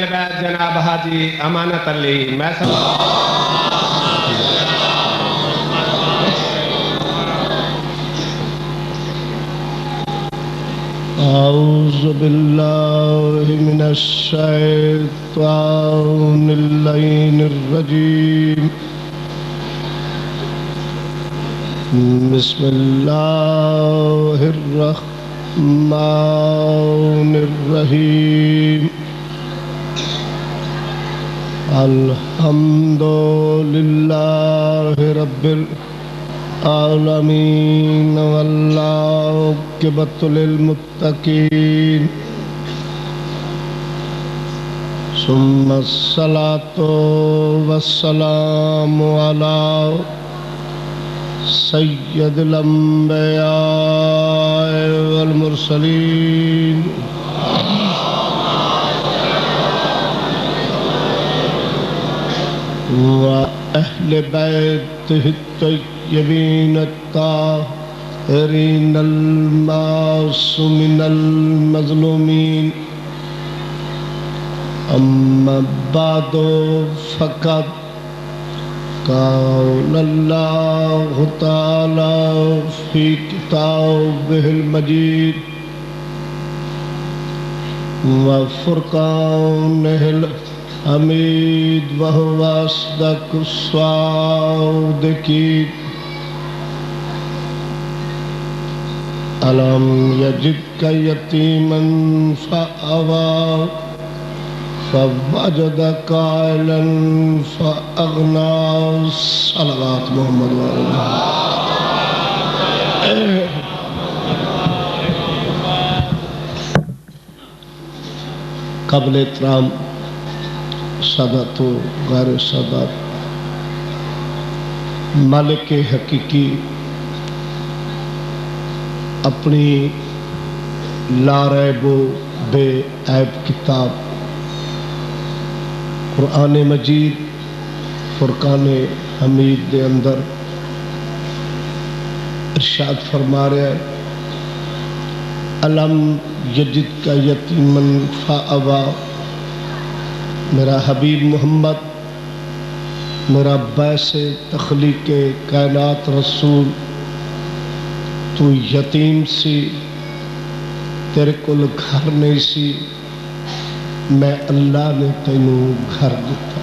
بیت جناب حاجی امانت علی میں اعوذ باللہ من الشیطان اللعین الرجیم بسم اللہ الرحمن الرحیم الحمد للہ رب العالمین والعاقبۃ للمتقین ثم الصلاۃ والسلام علی سید الانبیاء والمرسلین وأهل بيته الطيبين الطاهرين المعصومين المظلومين أما بعد فقد قال الله تعالى في كتابه المجيد وفرقانه حمید وهو أصدق الصادقين ألم يجدك يتيما فآوى فوجدك عائلا فأغنى صلوات محمد قبل احترام سادات و غیر سادات مالک حقیقی اپنی لا ریب و بے عیب کتاب قرآن مجید فرقان حمید دے اندر ارشاد فرما رہا ہے الم یجد کا یتیمن فآویٰ میرا حبیب محمد میرا باعث تخلیق کائنات رسول تو یتیم سی تیرے کول گھر نہیں سی میں اللہ نے تینوں گھر دیتا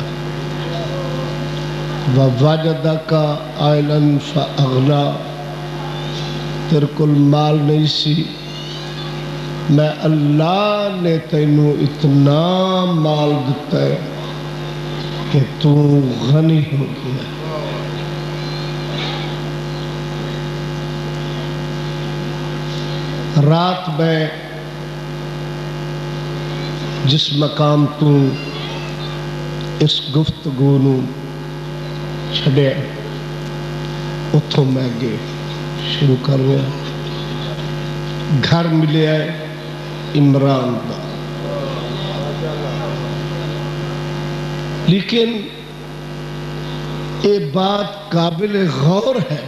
وَوَجَدَكَ عَائِلًا فَأَغْنَى تیرے کول مال نہیں سی میں اللہ نے تینوں اتنا مال دیتا ہے کہ تو غنی ہو گیا رات میں جس مقام تو اس گفتگو نو چھڑے اتھوں میں گئے شروع کر رہا گھر ملے آئے عمران دا لیکن یہ بات قابل غور ہے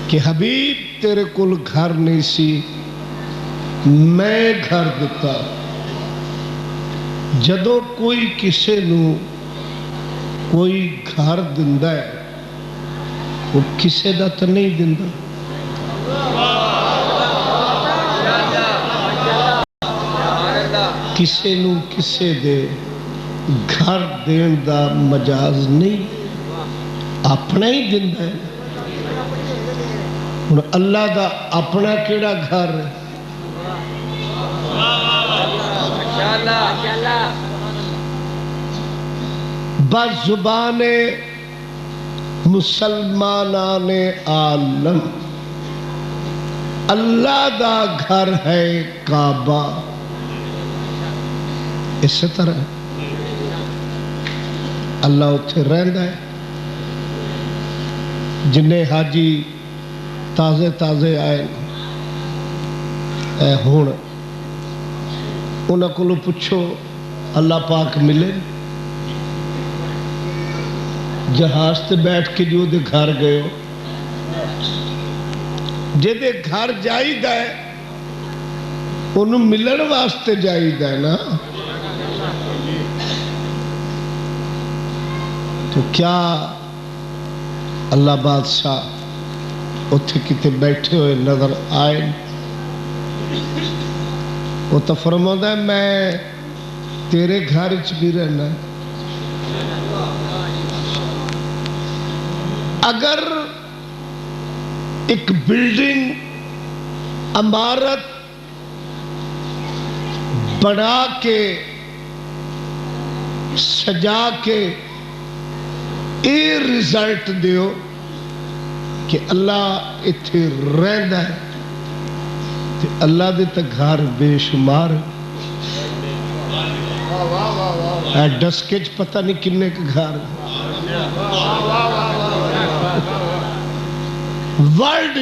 کہ حبیب تیرے کول گھر نہیں سی میں گھر دیتا جدو کوئی کسے نو کوئی گھر دندا ہے وہ کسے دا تو نہیں دندا کسے نو کسے دے گھر دین دا مجاز نہیں اپنا ہی دندا ہے اللہ دا اپنا کیڑا گھر ہے بزبان مسلمانان عالم اللہ دا گھر ہے کعبہ اس طرح اللہ اتھے رہندا ہے جنہیں حاجی تازے تازے آئے اے ہون انہاں کو پوچھو اللہ پاک ملے جہاز تے بیٹھ کے جو دے گھر گئے ہو جے دے گھر جائی دا ہے انہوں ملن واسطے جائی دا ہے نا تو کیا اللہ بادشاہ اتھے کتے بیٹھے ہوئے نظر آئے؟ وہ تو فرماتا ہے میں تیرے گھر چ بھی رہنا. اگر ایک بلڈنگ عمارت بنا کے سجا کے یہ رزلٹ دیو کہ اللہ اتھے رہندا ہے تے اللہ دے تے گھر بے شمار ہے. ڈسکے چ پتہ نہیں کنے کے گھر. ورلڈ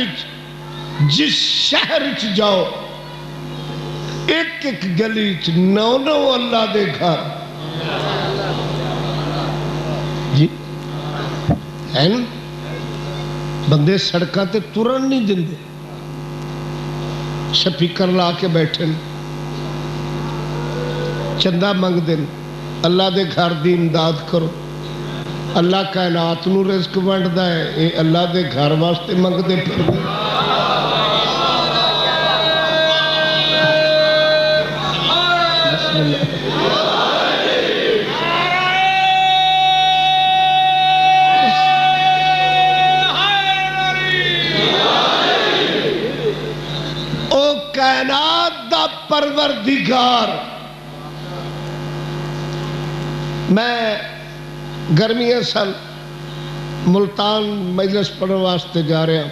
جس شہر چ جاؤ ایک ایک گلی چ نو نو اللہ دے گھر جی ہیں. بندے سڑکاں تے ترن نہیں دندے، سپیکر لا کے بیٹھے چندہ منگ دین. اللہ دے گھر دی امداد کرو. اللہ کائنات نو رزق ونڈدا ہے، اے اللہ دے گھر واسطے منگ دے پھر دے. بسم اللہ. کائنات دا پروردگار. میں گرمیاں سن ملتان مجلس پڑھنے واسطے جا رہا،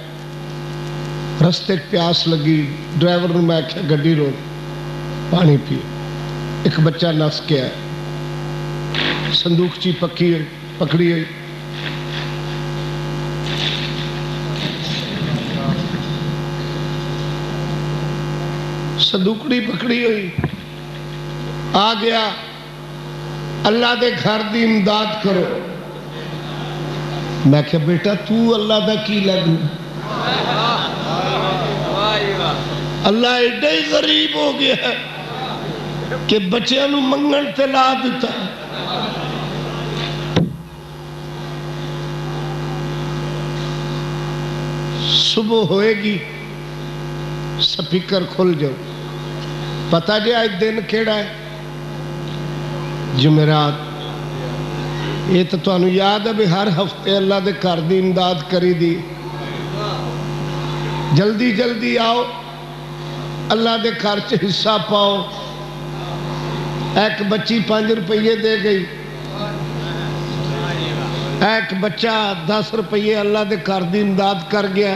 رستے پیاس لگی. ڈرائیور نے میں آخیا گڈی روک پانی پی. ایک بچہ نس کے آیا، صندوقچی پکڑی ہوئی. صندوقڑی پکڑی ہوئی آ گیا. اللہ دے گھر دی امداد کرو. میں کہا بیٹا تو اللہ دا کی لگنا؟ اللہ ایڈا ہی غریب ہو گیا ہے کہ بچیاں نو منگن تے لا دیتا. صبح ہوئے گی سپیکر کھل جاؤ. پتہ جی آج دن کیڑا ہے؟ جمعرات. یہ تو تانوں یاد ہے بھی ہر ہفتے اللہ دے گھر دی امداد کری دی. جلدی جلدی آؤ اللہ دے گھر چ حصہ پاؤ. ایک بچی 5 روپیے دے گئی، ایک بچہ 10 روپیے اللہ دے گھر دی امداد کر گیا.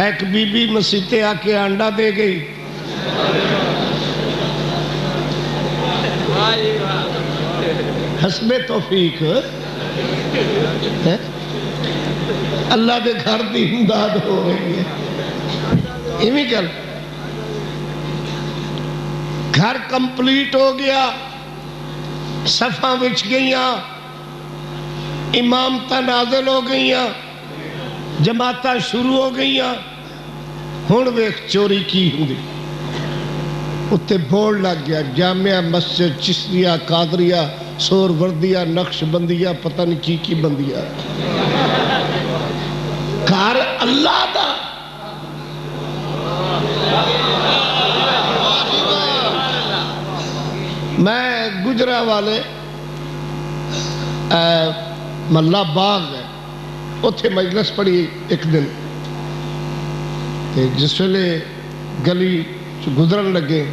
ایک بی بی مسیتے آ کے انڈا دے گئی. حسب توفیق اللہ دے گھر دی امداد ہو رہی ہے. ایویں گل گھر کمپلیٹ ہو گیا، صفاں وچ گئیاں، امامتاں نازل ہو گئیاں، جماعتاں شروع ہو گئیاں. ہن ویکھ چوری کی ہوندی. اتنے بورڈ لگ گیا جامعہ مسجد چشتیہ قادریہ سور وردیہ نقش بندیہ پتہ نہیں کی بندیہ. گھر اللہ دا. میں گجرا والے ملا باغ ہے اتھے مجلس پڑھی ایک دن. جس ویلے گلی گزرن لگے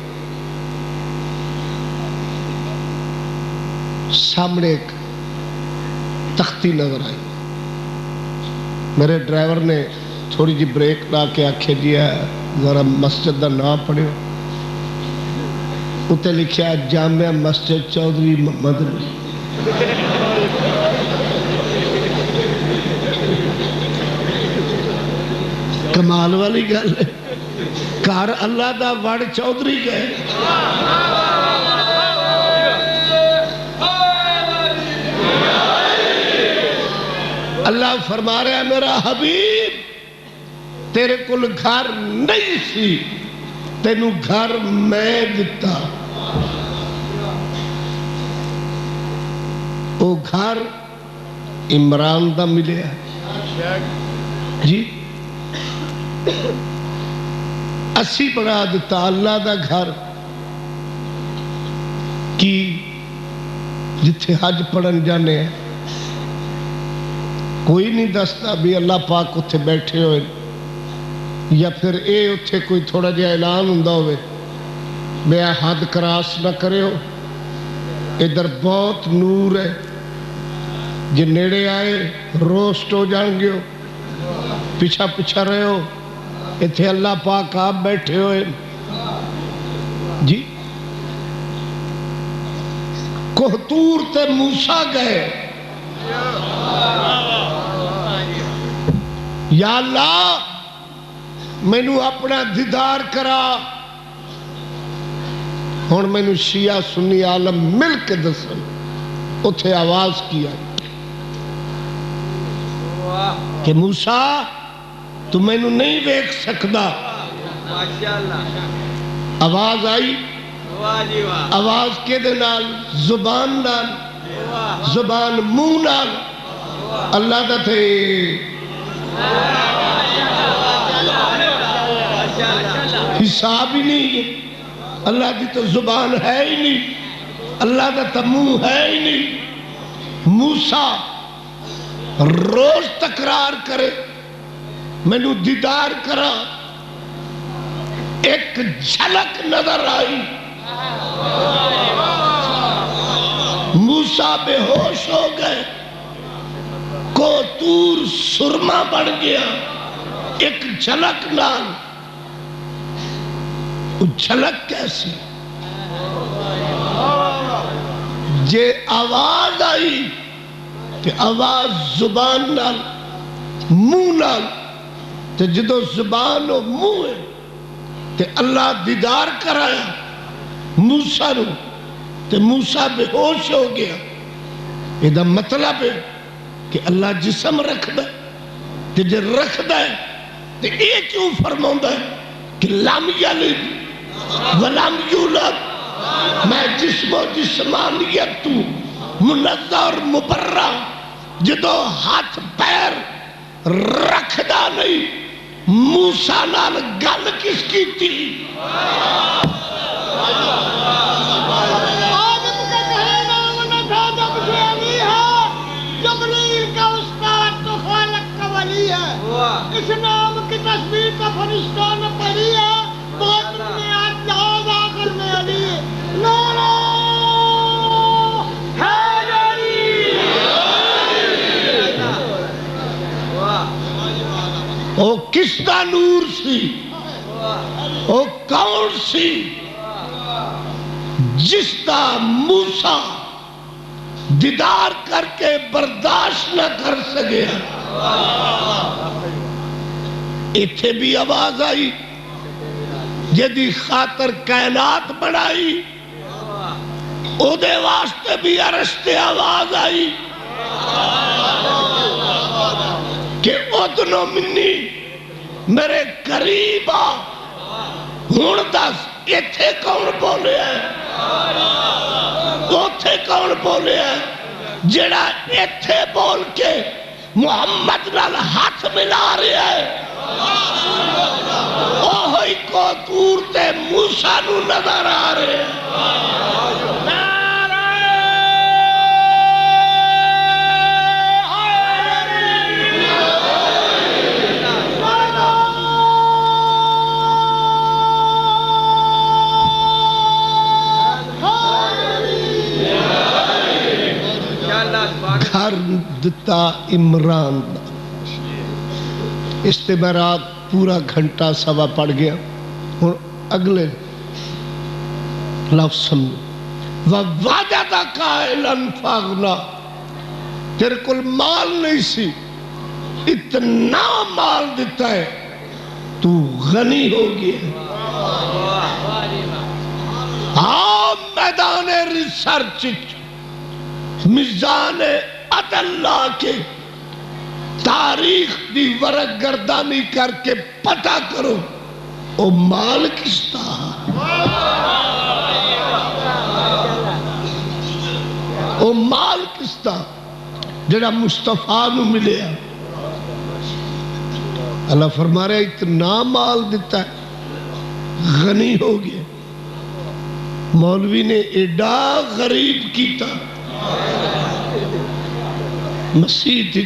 سامنے ایک تختی نظر آئی. میرے ڈرائیور نے تھوڑی جی بریک لا کے آکھے دیا ذرا مسجد دا نام پڑھو. اتنے لکھیا جامعہ مسجد چودھری محمد علی. کمال والی گل ہے. گھر اللہ دا وڑ چودھری گئے. اللہ فرما رہا ہے میرا حبیب تیرے کل گھر نہیں سی، تینوں گھر میں دتا. وہ گھر عمران دا ملیا جی اسی بنا دیتا اللہ دا گھر کی جتھے حج پڑھن جانے ہیں کوئی نہیں دستا بھی اللہ پاک اتھے بیٹھے ہوئے یا پھر اے اتھے کوئی تھوڑا جہا اعلان ہوندا ہوئے بے حد کراس نہ کرے ہو ادھر بہت نور ہے جے نیڑے آئے روسٹ ہو جان گے ہو پیچھا پیچھا رہے ہو اتھے اللہ پاک آپ بیٹھے ہوئے جی کوہتور تے موسیٰ گئے یا اللہ مینو اپنا دیدار کرا ہن مینو شیعہ سنی عالم مل کے دسن اتھے آواز کیا کہ موسیٰ تو مینو نہیں دیکھ سکتا آواز آئی آواز کے دے نال زبان نال زبان منہ نال اللہ دا تھے حساب ہی نہیں ہے اللہ دی تو زبان ہے ہی نہیں اللہ دا تو منہ ہے ہی نہیں موسیٰ روز تکرار کرے مینو دیدار کرا ایک جھلک نظر آئی موسیٰ بے ہوش ہو گئے کوہتور سرما بڑھ گیا ایک جھلک نال جھلک کیسی جے آواز آئی کہ آواز زبان نال منہ نال تے جدو زبان و منہ ہے تے اللہ دیدار کرایا موسیٰ نو تے موسیٰ بے ہوش ہو گیا یہ مطلب ہے کہ اللہ جسم رکھ دے تے جے رکھ دے تے یہ کیوں فرماؤں دے کہ لم یلد ولم یولد میں جسم و جسمانیت تو منزہ اور مبرہ جدو ہاتھ پیر رکھدا نہیں موسیٰ نال گل کس کی تھی آدم کا کہنا ہونا تھا جب سے ابھی ہے جبریل کا استاد تو خالق کا ولی ہے اس نام کی تصویر کا فرشتوں نے پڑھی ہے بہت میں آج جہاز آخر میں علی نورو او کس دا نور سی او کون سی جس دا موسیٰ دیدار کر کے برداشت نہ کر سکیا اتھے بھی آواز آئی جدی خاطر کائنات بڑھائی او دے واسطے بھی عرشتے آواز آئی کہ ادنو منی میرے قریب آ ہون دس اتھے کون بولے ہیں اتھے کون بولے ہیں جڑا اتھے بول کے محمد نال ہاتھ ملا رہے ہیں اوہی کوہتور تے موسیٰ نو نظر آ رہے ہیں گھر دتا عمران دا استعمارات پورا گھنٹہ سوا پڑ گیا اور اگلے لفظ سمجھو وَوَجَدَكَ عَائِلًا فَاغْنَا تیرے کل مال نہیں سی اتنا مال دیتا ہے تو غنی ہو گیا ہاں میدان ریسرچ میزان عداللہ کے تاریخ دی ورق گردانی کر کے پتہ کرو او مال کس طرح او مال کس طرح جڑا مصطفیٰ نو ملیا. اللہ فرما رہا اتنا مال دیتا ہے غنی ہو گیا. مولوی نے ایڈا غریب کیتا مسیح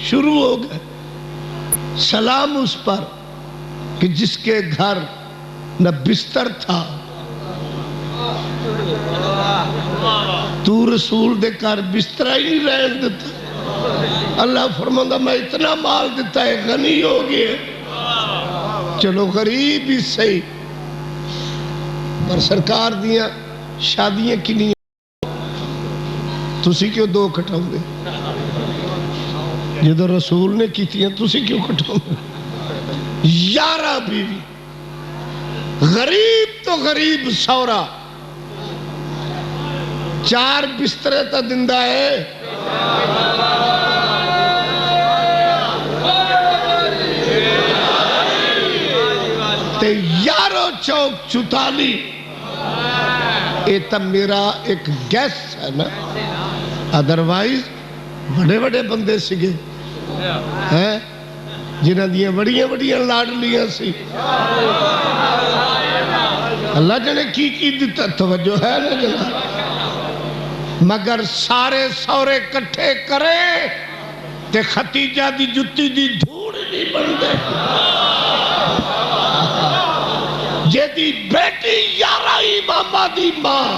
شروع ہو گئے. سلام اس پر کہ جس کے گھر نہ بستر تھا. تو رسول دے کر بستر ہی نہیں رہن دیتا. اللہ فرماتا میں اتنا مال دیتا ہے غنی ہو گیا. چلو غریب ہی صحیح پر سرکار دیاں شادیاں کنی تسی کیوں دو کٹھاؤ گے؟ جدو رسول نے کیتیاں تسی کیوں کٹھاؤ گے؟ 11 بیوی. غریب تو غریب سورا 4 بسترے تا دندہ ہے. تے 11 چوک 44 یہ تو میرا ایک گیس ہے نا. ادروائز بڑے بڑے بندے سگے جنہ دیاں بڑیاں بڑیاں لاڈلیاں سی. اللہ جنے کی دیتا توجہ ہے نا جناب. مگر سارے سورے کٹھے کرے تے ختیجہ دی جتی دی دھوڑ نہیں بن دے. یہ دی بیٹی 11 امامہ دی ماں.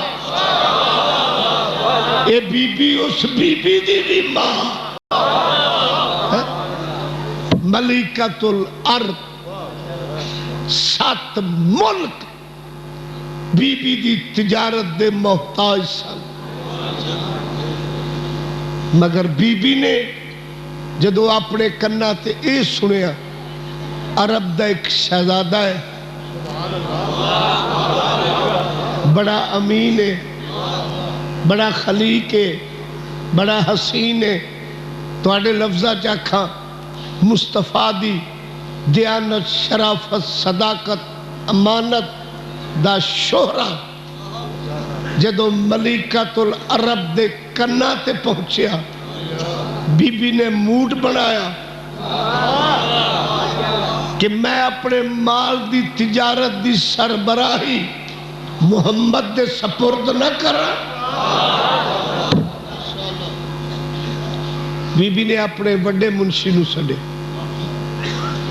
اے بی بی اس بی بی دی بھی ماں. ملکۃ الارض 7 ملک بی بی دی تجارت دے محتاج سن. مگر بی بی نے جدو اپنے کنہ تے اے سنیا عرب دا ایک شہزادہ ہے بڑا امین ہے بڑا خلیق ہے بڑا حسین ہے. تو آڑے لفظہ چاکھاں مصطفیٰ دی دیانت شرافت صداقت امانت دا شہرہ جدو ملکۃ العرب دے کنہ تے پہنچیا بی بی نے موڈ بنایا کہ میں اپنے مال دی تجارت دی سربراہی محمد دے سپرد نہ کرا. بی بی نے اپنے بڑے منشی نو سڈے.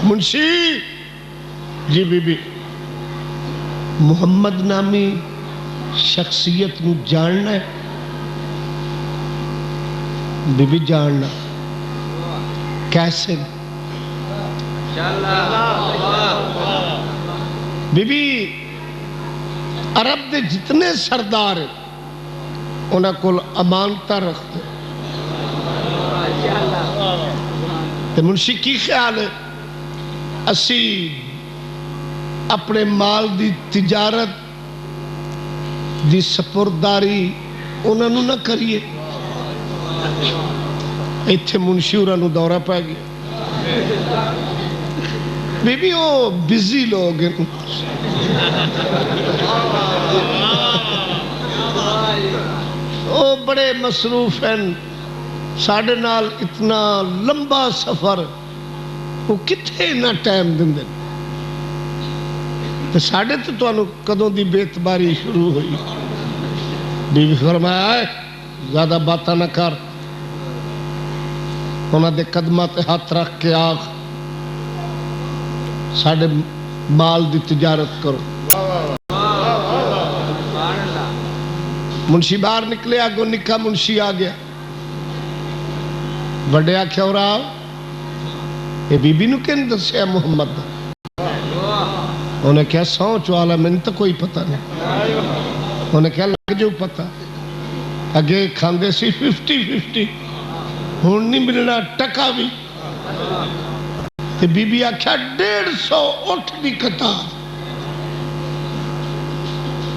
منشی جی بی بی محمد نامی شخصیت نو جاننا ہے. بی بی جاننا کیسے؟ بی بی عرب دے جتنے سردار ہیں انہاں کول امانتہ رکھتے. تے منشی کی خیال ہے اسی اپنے مال دی تجارت دی سپرداری انہاں نو نہ کریے. ایتھے منشی انہاں نو دورہ پہ گیا. بی بی وہ بزی لوگ ہیں وہ بڑے مصروف ہیں. ساڑھے نال اتنا لمبا سفر وہ کتھے نہ ٹائم دن دن. تو ساڑھے تو انہوں کدوں دی بیتباری شروع ہوئی. بی بی فرمایا ہے زیادہ باتاں نہ کر. انہوں دے قدمہ تے ہاتھ رکھ کے آخ ساڑھے مال دی تجارت کرو. منشی باہر نکلے آگو نکا منشی آ گیا. بڑے آکھیا ہو رہا یہ بی بی نو کن دسیا محمد. انہیں کیا سوچ والا میں نے تو کوئی پتہ نہیں. انہیں کیا لگ جو پتہ اگے کھاندے سی 50-50 ہون نہیں ملنا ٹکا بھی. بی بی آکھیا 150 اٹھ دی قطار.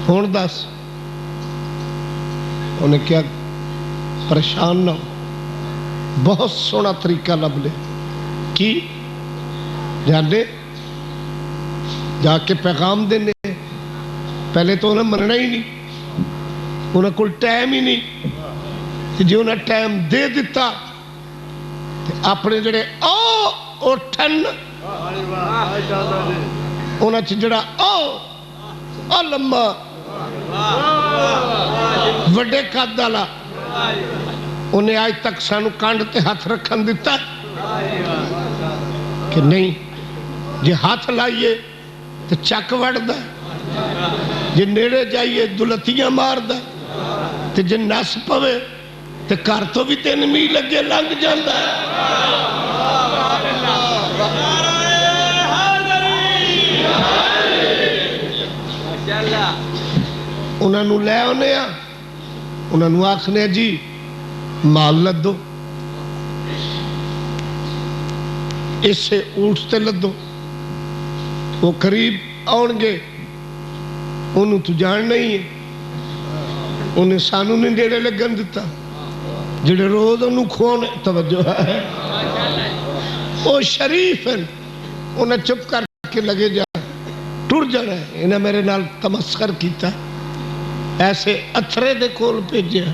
ہون دس انہیں کیا پریشان نہ ہو بہت سونا طریقہ لب لے. کی جانے جا کے پیغام دینے. پہلے تو انہیں مننا ہی نہیں. انہیں کوئی ٹائم ہی نہیں. جو انہیں ٹائم دے دیتا اپنے جڑے اٹھن انہاں چ جڑا لمبا وڈے قد والا انہیں آج تک سانو کانڈ تے ہاتھ رکھن دیتا کہ نہیں جے ہاتھ لائیے تو چک وڑدا جے نیڑے جائیے دلتیاں ماردا تے جے نس پوے تے گھر تو بھی 3 میل لگے لنگ جاندا انہوں لے آنے انہوں آخنے جی مال لدو اس سے اونٹ تے لدو وہ قریب آن گے انہوں تو جان نہیں ہے انہیں سانو نہیں ڈیڑے لگن دیتا جڑے روز انہوں کھونے توجہ ہے وہ شریف ہیں انہیں چپ کر کے لگے جا ٹر جانا ہے انہیں میرے نال تمسخر کیتا ایسے اتھرے دے کول بھیجے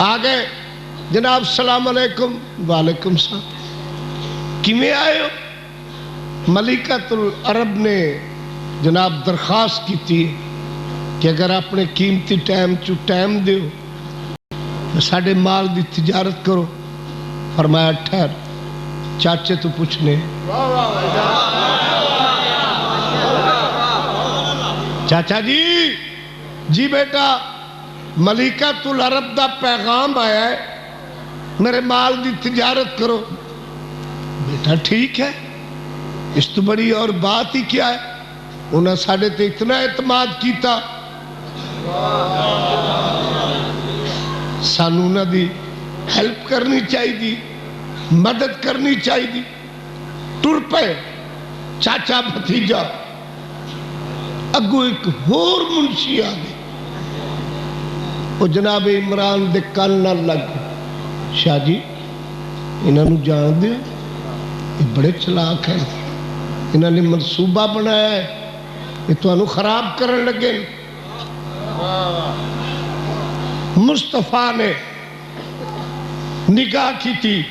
آگے جناب السلام علیکم وعلیکم السلام کیویں آئے ہو ملکۃ العرب نے جناب درخواست کی تھی کہ اگر اپنے قیمتی ٹائم دیو تو ساڑھے مال دی تجارت کرو فرمایا ٹھہر چاچے تو پوچھنے چاچا جی بیٹا ملکۃ العرب دا پیغام آیا ہے میرے مال دی تجارت کرو بیٹا ٹھیک ہے اس تو بڑی اور بات ہی کیا ہے انہیں ساڑھے تے اتنا اعتماد کیتا سانو نہ دی ہیلپ کرنی چاہی دی مدد کرنی چاہی دی ٹر پے چاچا بھتیجا اگو ایک ہور منشی آگے وہ جناب عمران دے کان نہ لگ شاہ جی انہوں نے جان دے یہ بڑے چلاک ہیں انہوں نے منصوبہ بنایا ہے یہ تو انہوں خراب کرنے لگے مصطفیٰ نے نگاہ کی تھی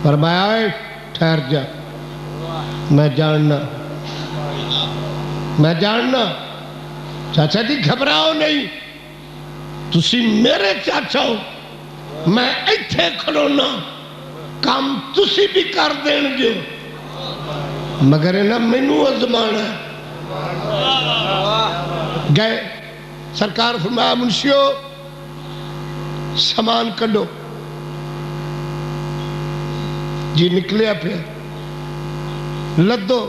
فرمایا ہے ٹھہر جا میں جاننا چاچا جی گھبراؤ نہیں تسی میرے چاچا ہو میں ایتھے کھڑونا کام تسی بھی کر دین گے مگر انہاں مینوں ازمانا ہے گئے سرکار فرمایا منشیو سامان کڈو جی نکلیا پہ لدو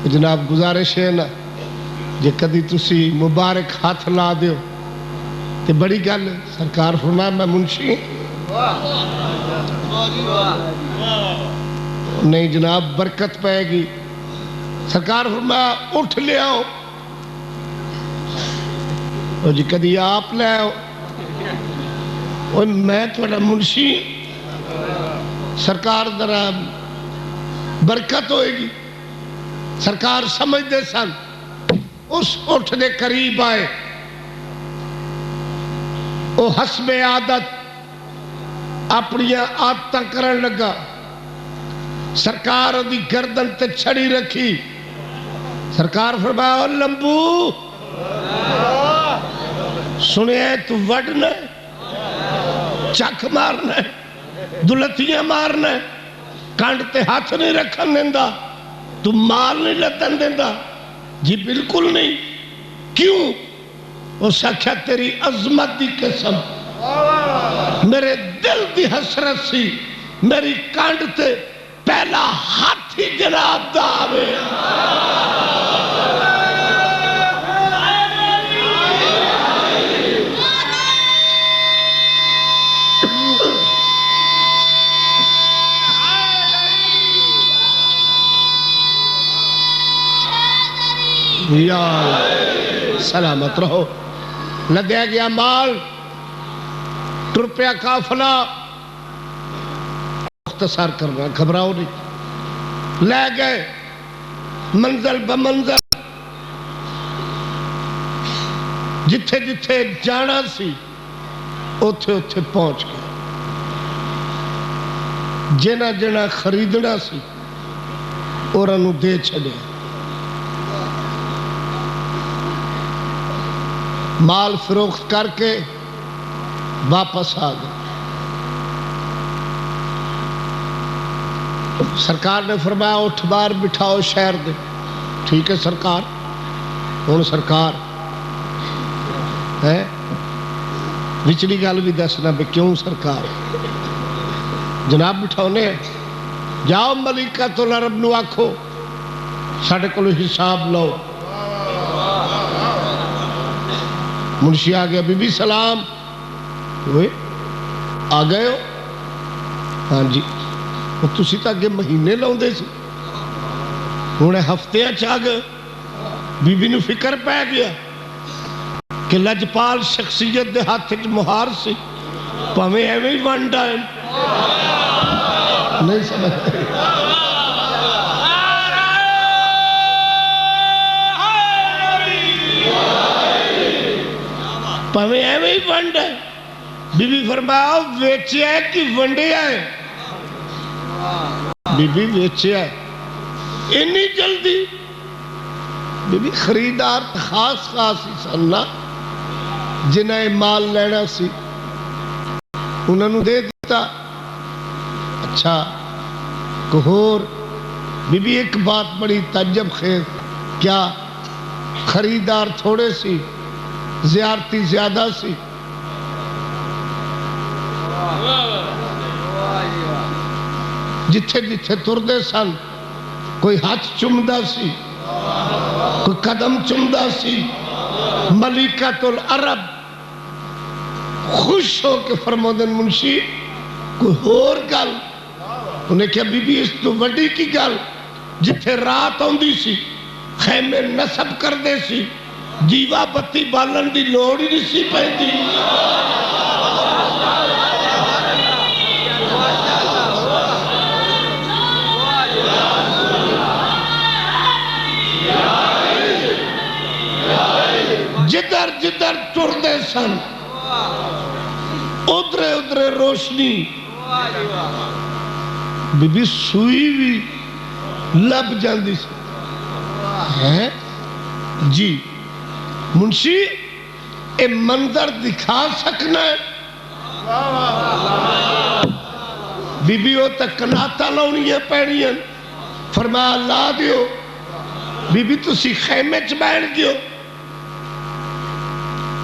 جناب گزارش ہے نا جے کدی تسی مبارک ہاتھ لا دیو تے بڑی گل سرکار فرمایا میں منشی نہیں جناب برکت پائے گی سرکار فرمایا اٹھ لے آؤ اور جی کدی آپ لے آؤ اور میں تھوڑا منشی سرکار ذرا برکت ہوئے گی سرکار سمجھ دے سن اس اٹھ دے قریب آئے وہ حسب عادت اپنی عادتاں کرن لگا سرکار دی گردن تے چھڑی رکھی سرکار فرمایا لمبو سنے تو وڈنا چک مارنا دلتیاں مارنا کانڈ تے ہاتھ نہیں رکھن دیندہ تو مال نہیں لدن دیندہ جی بالکل نہیں کیوں اس آکھیا تیری عظمت دی قسم میرے دل دی حسرت سی میری کانڈ تے پہلا ہاتھ ہی جناب دا آوے یا سلامت رہو لدیا گیا مال ٹرپیا کافلہ مختصر کرنا گھبراؤ نہیں لے گئے منزل بمنزل جتھے جتھے جانا سی اوتھے اوتھے پہنچ گئے جنا جنا خریدنا سی اور انہوں دے چھڑے مال فروخت کر کے واپس آ گئے سرکار نے فرمایا اٹھ بار بٹھاؤ شہر دے ٹھیک ہے سرکار ہوں سرکار ہے وچلی گل بھی دسنا بھی کیوں سرکار جناب بٹھاؤنے جاؤ ملکۃ العرب نو آکھو ساڈے کول حساب لو منشی آ گیا بی بی سلام ہوئے آ گئے ہو ہاں جی تسی تو اگے مہینے لاؤندے سی ہن ہفتے آ گئے بی بی نو فکر پی گیا کہ لجپال شخصیت دے ہاتھ وچ مہار سی پاویں ایویں ہی ونڈ آئے نہیں سمجھ پاویں ایویں ہی ونڈ ہے بی بی فرمایا ویچیا ہے کہ ونڈیا ہے بی بی ویچیا ہے اتنی جلدی بی بی خریدار خاص خاص ہی سننا جنہیں مال لینا سی انہوں نے دے دیتا اچھا کہور بی بی ایک بات بڑی تعجب خیز کیا خریدار تھوڑے سی زیارتی زیادہ سی جتھے جتھے تردے سن کوئی ہاتھ چمدہ سی کوئی قدم چمدہ سی ملکۃ العرب خوش ہو کے فرمودن منشی کوئی اور گل انہیں کہا بی بی اس تو وڈی کی گل جتھے رات ہوندی سی خیمے نصب کر دے سی دیوا بتی بالن دی لوڑ ہی نہیں سی پہنتی جدر جدر ٹردے سن ادھرے ادھرے روشنی بی بی سوئی بھی لب جاندی سی جی منشی اے منظر دکھا سکنا ہے بی بی او تک کناتا لاؤنیاں پہنیاں فرمایا لا دیو بی بی تسی خیمے چ بیٹھ گئے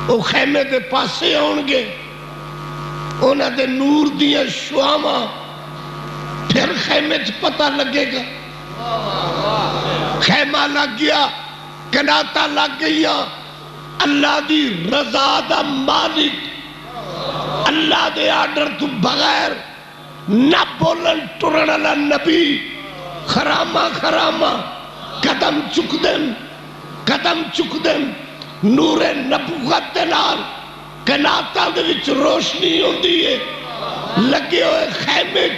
او خیمے دے پاسے آن گے انہاں دے نور دیاں شعاواں پھر خیمے چ پتہ لگے گا خیمہ لگ گیا کناتا لگ گیا اللہ دی رضا دا مالک اللہ دے آرڈر تو بغیر نہ بولن ٹرن اللہ نبی خرامہ خرامہ قدم چک دیں نور نبوت دے نال کناتا دے وچ روشنی ہوندی ہے لگے ہوئے خیمے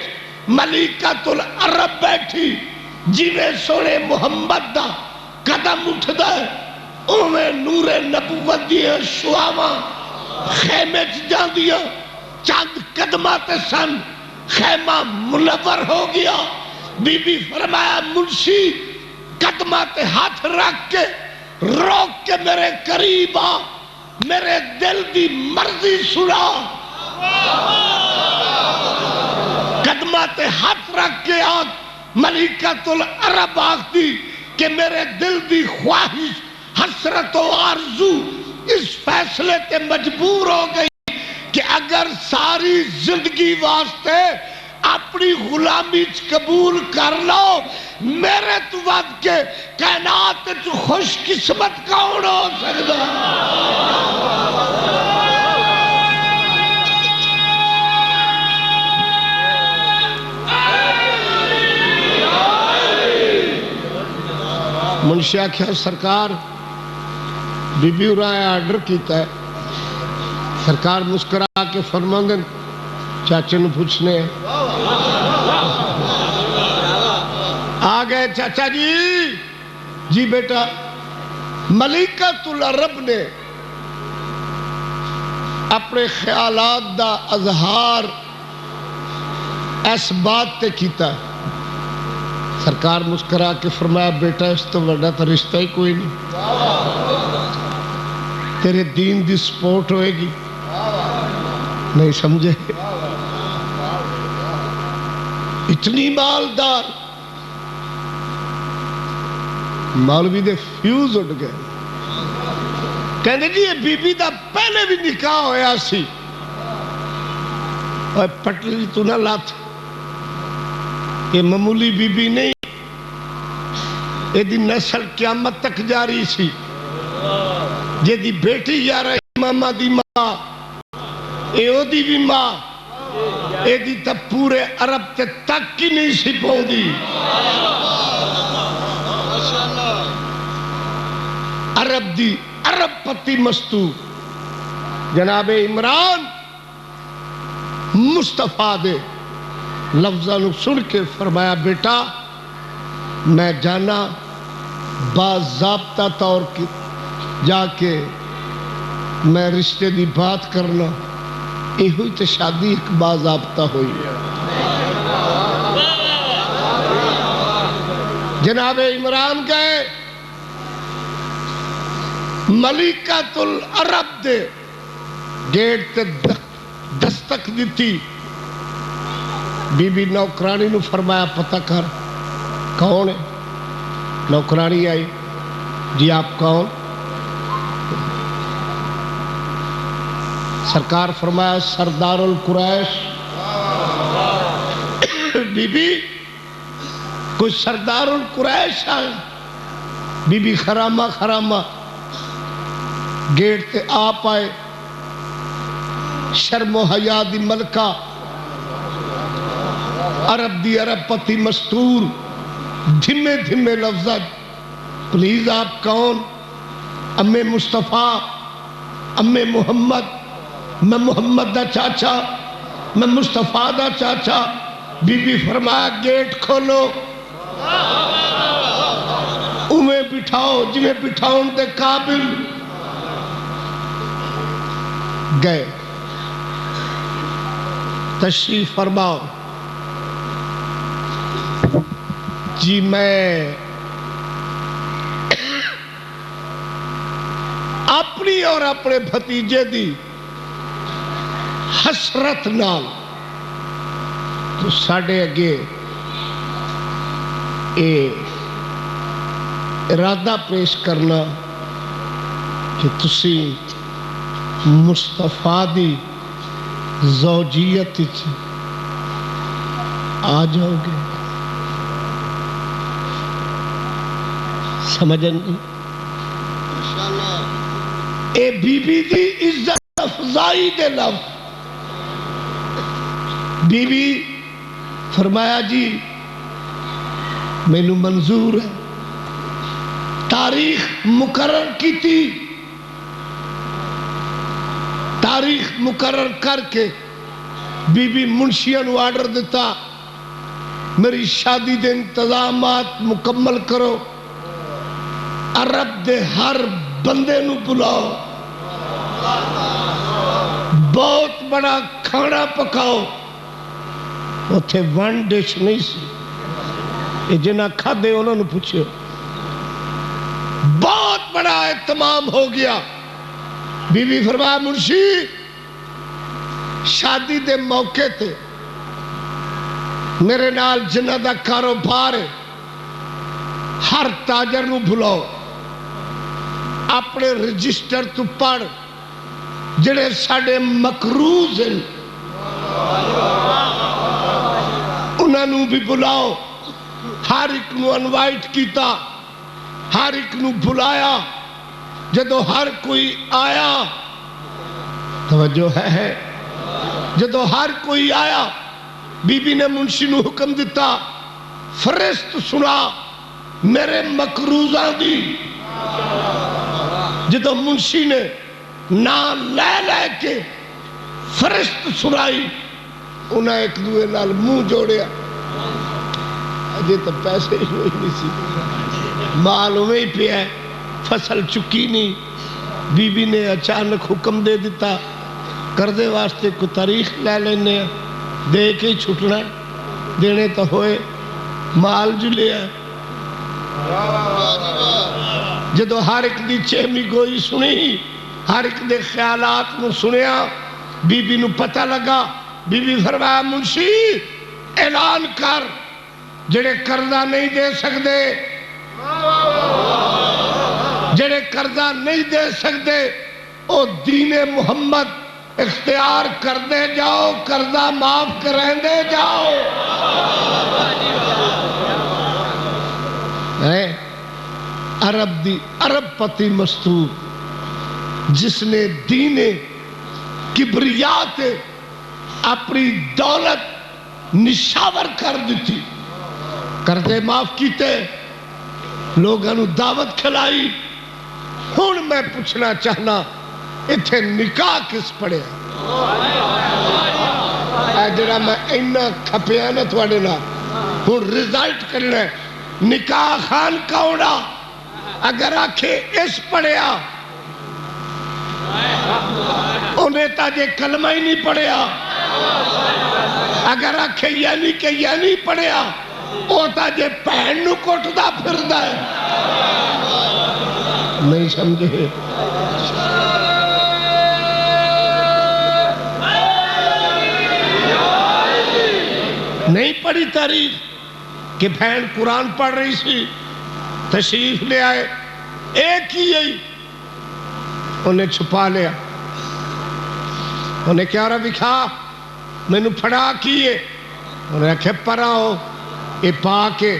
ملکۃ العرب بیٹھی جیویں سونے محمد دا قدم اٹھدا ہے اویں نور نبوت دیا شعاواں خیمے چ جاندیاں چند قدماں تے سن خیمہ منور ہو گیا بی بی فرمایا منشی قدماں تے ہاتھ رکھ کے روک کے میرے قریب آ میرے دل دی مرضی سنا قدماں تے ہاتھ رکھ کے آ ملکۃ العرب آختی کہ میرے دل دی خواہش حسرت و آرزو اس فیصلے تے مجبور ہو گئی کہ اگر ساری زندگی واسطے اپنی غلامی قبول کر لو میرے تو ود کے کائنات تو خوش قسمت کون ہو سکتا منشی آکھیا سرکار بی بی رائے آرڈر کیتا ہے سرکار مسکرا کے فرماندن چاچے نو پوچھنے آ گئے چاچا جی بیٹا ملکۃ العرب نے اپنے خیالات دا اظہار اس بات تے کیتا. سرکار مسکرا کے فرمایا بیٹا اس تو بڑا تو رشتہ ہی کوئی نہیں. تیرے دین دی سپورٹ ہوئے گی. نہیں سمجھے؟ اتنی مالدار. مولوی دے فیوز اٹھ گئے. کہنے جی یہ بی بی دا پہلے بھی نکاح ہویا سی. اور پٹلی تو نہ لات. یہ معمولی بی بی نہیں. یہ دی نسل قیامت تک جاری سی. یہ دی بیٹی یارہ امامہ دی ماں. یہ او دی بھی ماں. یہ دی تا پورے عرب تے تک کی نہیں سی پہو دی. عرب دی عرب پتی مستور. جناب عمران مصطفیٰ دے لفظاں سن کے فرمایا بیٹا میں جانا باضابطہ طور کی جا کے میں رشتے دی بات کرنا. یہ ہوئی تو شادی ایک باضابطہ ہوئی. جناب عمران گئے ملکۃ العرب دے گیٹ تے دستک دیتی. بی بی نوکرانی نو فرمایا پتہ کر کون ہے. نوکرانی آئی. جی آپ کون؟ سرکار فرمایا سردار القریش. بی بی کوئی سردار القریش آئے. بی بی خرامہ خرامہ گیٹ تے آپ آئے. شرم و حیا دی ملکہ عرب دی عرب پتی مستور. دھیمے دھیمے لفظ پلیز آپ کون؟ امّے مصطفیٰ امّے محمد. میں محمد دا چاچا میں مصطفیٰ دا چاچا. بی بی فرمایا گیٹ کھولو. اویں بٹھاؤ جویں بٹھاؤن دے قابل. گئے. تشریف فرماؤ. جی میں اپنی اور اپنے بھتیجے دی حسرت نال تو ساڑھے اگے اے ارادہ پیش کرنا کہ تسی مصطفیٰ دی زوجیت آ جاؤ گے. سمجھن گی اے بی بی دی عزت افضائی دے لفظ. بی بی فرمایا جی مینوں منظور ہے. تاریخ مقرر کی تھی. تاریخ مقرر کر کے بی بی منشیاں نو آرڈر دیتا میری شادی دے انتظامات مکمل کرو. عرب دے ہر بندے نو بلاؤ. بہت بڑا کھانا پکاؤ. اتھے ون ڈش نہیں سی. یہ جنہ کھادے انہوں نے پوچھو. بہت بڑا اہتمام ہو گیا. بی بی فرمایا منشی شادی دے موقع تے میرے نال جنہ دا کاروبار ہے ہر تاجر نو بلاؤ. اپنے رجسٹر تو پڑھ جڑے ساڑے مقروض ہیں انہاں نو بھی بلاؤ. ہر ایک نو انوائٹ کیتا. ہر ایک نو بلایا. جدو ہر کوئی آیا توجہ ہے جدو ہر کوئی آیا بی بی نے منشی نو حکم دیتا فرست سنا میرے مقروضاں دی. جدو منشی نے نام لے لے کے فرست سنائی انہیں ایک دوے نال منہ جوڑیا. اجے تو پیسے ہی ہوئی نہیں سی. مال ہوئی پہ ہے. فصل چکی نہیں. بی بی نے اچانک حکم دے دیتا قرضے واسطے کو تاریخ لے لینے دے کے چھٹنا ہے. دینے تو ہوئے مال جو لیا جدو ہر ایک دی چہمی گوئی سنی ہر ایک دے خیالات نو سنیا بی بی نو پتہ لگا بی بی فرمایا منشی اعلان کر جڑے قرضہ نہیں دے سکتے جڑے قرضہ نہیں دے سکتے او دین محمد اختیار کر دے جاؤ قرضہ معاف کریں دے جاؤ عرب پتی مستور جس نے دین کبریات اپنی دولت نشاور کر دیتی قرضے معاف کیتے لوگوں نے دعوت کھلائی ہن میں پوچھنا چاہنا اتھے نکاح کس پڑے جڑا میں اینا کھپیا نا تھوڑے نا ہن رزلٹ کرنا ہے نکاح خان کونڈا اگر آکھے اس پڑھیا انہیں تاجے کلمہ ہی نہیں پڑھیا اگر آکھے یعنی کہ یعنی پڑھیا او تاجے پہن نو کوٹدا پھردا ہے نہیں سمجھے نہیں پڑھی تاریخ کہ بہن قرآن پڑھ رہی سی تشریف لے آئے ایک ہی یہی انہیں چھپا لیا انہیں کیا رہا بکھا میں نے پھڑا کیے انہیں رکھے پرا ہو یہ پا کے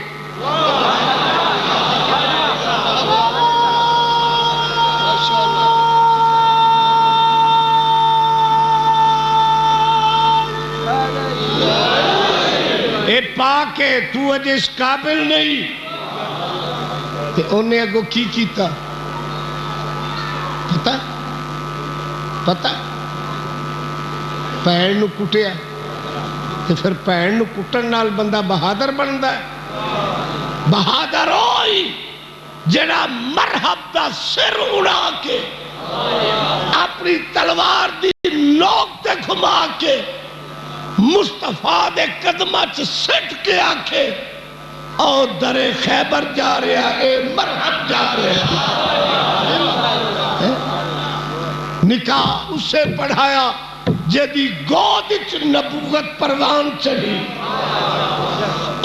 اے پا کے تو اجے اس قابل نہیں کہ انہیں اگو کی کیتا پتہ پہن نو کٹیا تو پھر پہن نو کٹن نال بندہ بہادر بندا ہے بہادر ہوئی جڑا مرحب دا سر اڑا کے اپنی تلوار دی نوک تے گھما کے مصطفیٰ دے قدمہ چ سٹ کے آکھے اور در خیبر جا رہا اے مرحب جا رہا نکاح اسے پڑھایا جدی گود چ نبوت پروان چڑھی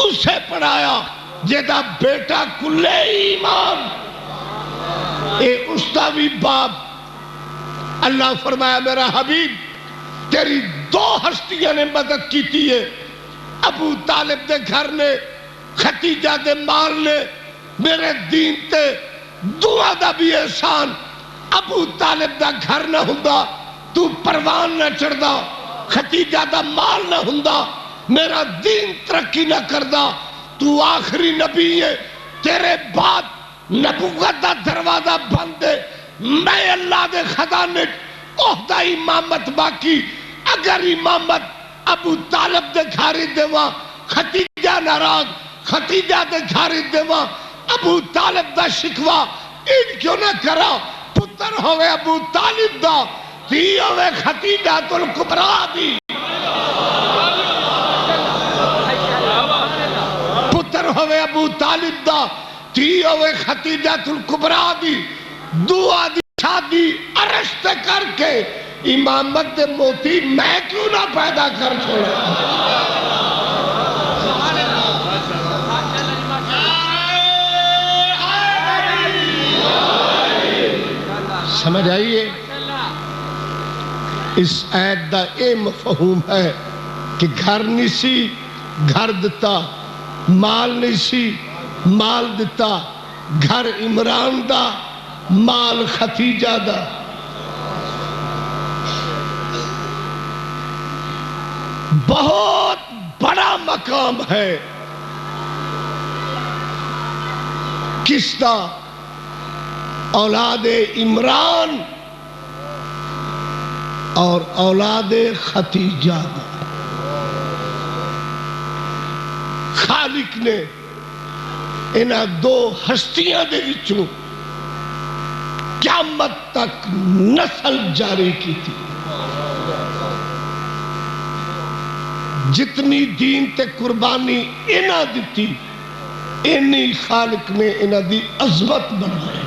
اسے پڑھایا جدا بیٹا کلے ایمان اے استاوی باب اللہ فرمایا میرا حبیب تیری دو ہستیاں نے مدد کی تھی ہے ابو طالب دے گھر نے ختیجہ دے مال نے میرے دین تے دعا دا بھی احسان ابو طالب دا گھر نہ ہوندا تو پروان نہ چڑھدا ختیجہ دا مال نہ ہوندا میرا دین ترقی نہ کردا تو آخری نبی ہے تیرے بعد نبوت دا دروازہ بند ہے میں اللہ دے خزانے عہدہ امامت باقی اگر امامت ابو طالب دے گھاری دیوا ختیجہ ناراض ختیجہ دے گھاری دیوا ابو طالب دا شکوا ان کیوں نہ کرا پتر ہوئے ابو طالب دا تھی ہوئے ختیجہ الکبریٰ دی پتر ہوئے ابو طالب دا تھی ہوئے ختیجہ الکبریٰ دی دعا دی شادی عرشت کر کے امامت دے موتی میں کیوں نہ پیدا کر چھوڑا سمجھ آئیے اس آیت دا اے مفہوم ہے کہ گھر نہیں سی گھر دتا مال نہیں سی مال دتا گھر عمران دا مال ختیجہ دا بہت بڑا مقام ہے کس دا اولاد عمران اور اولاد ختیجہ دا خالق نے انہاں دو ہستیاں دے وچوں قیامت تک نسل جاری کی تھی جتنی دین تے قربانی انہاں دتی اینی خالق نے انہاں دی عظمت بنائی.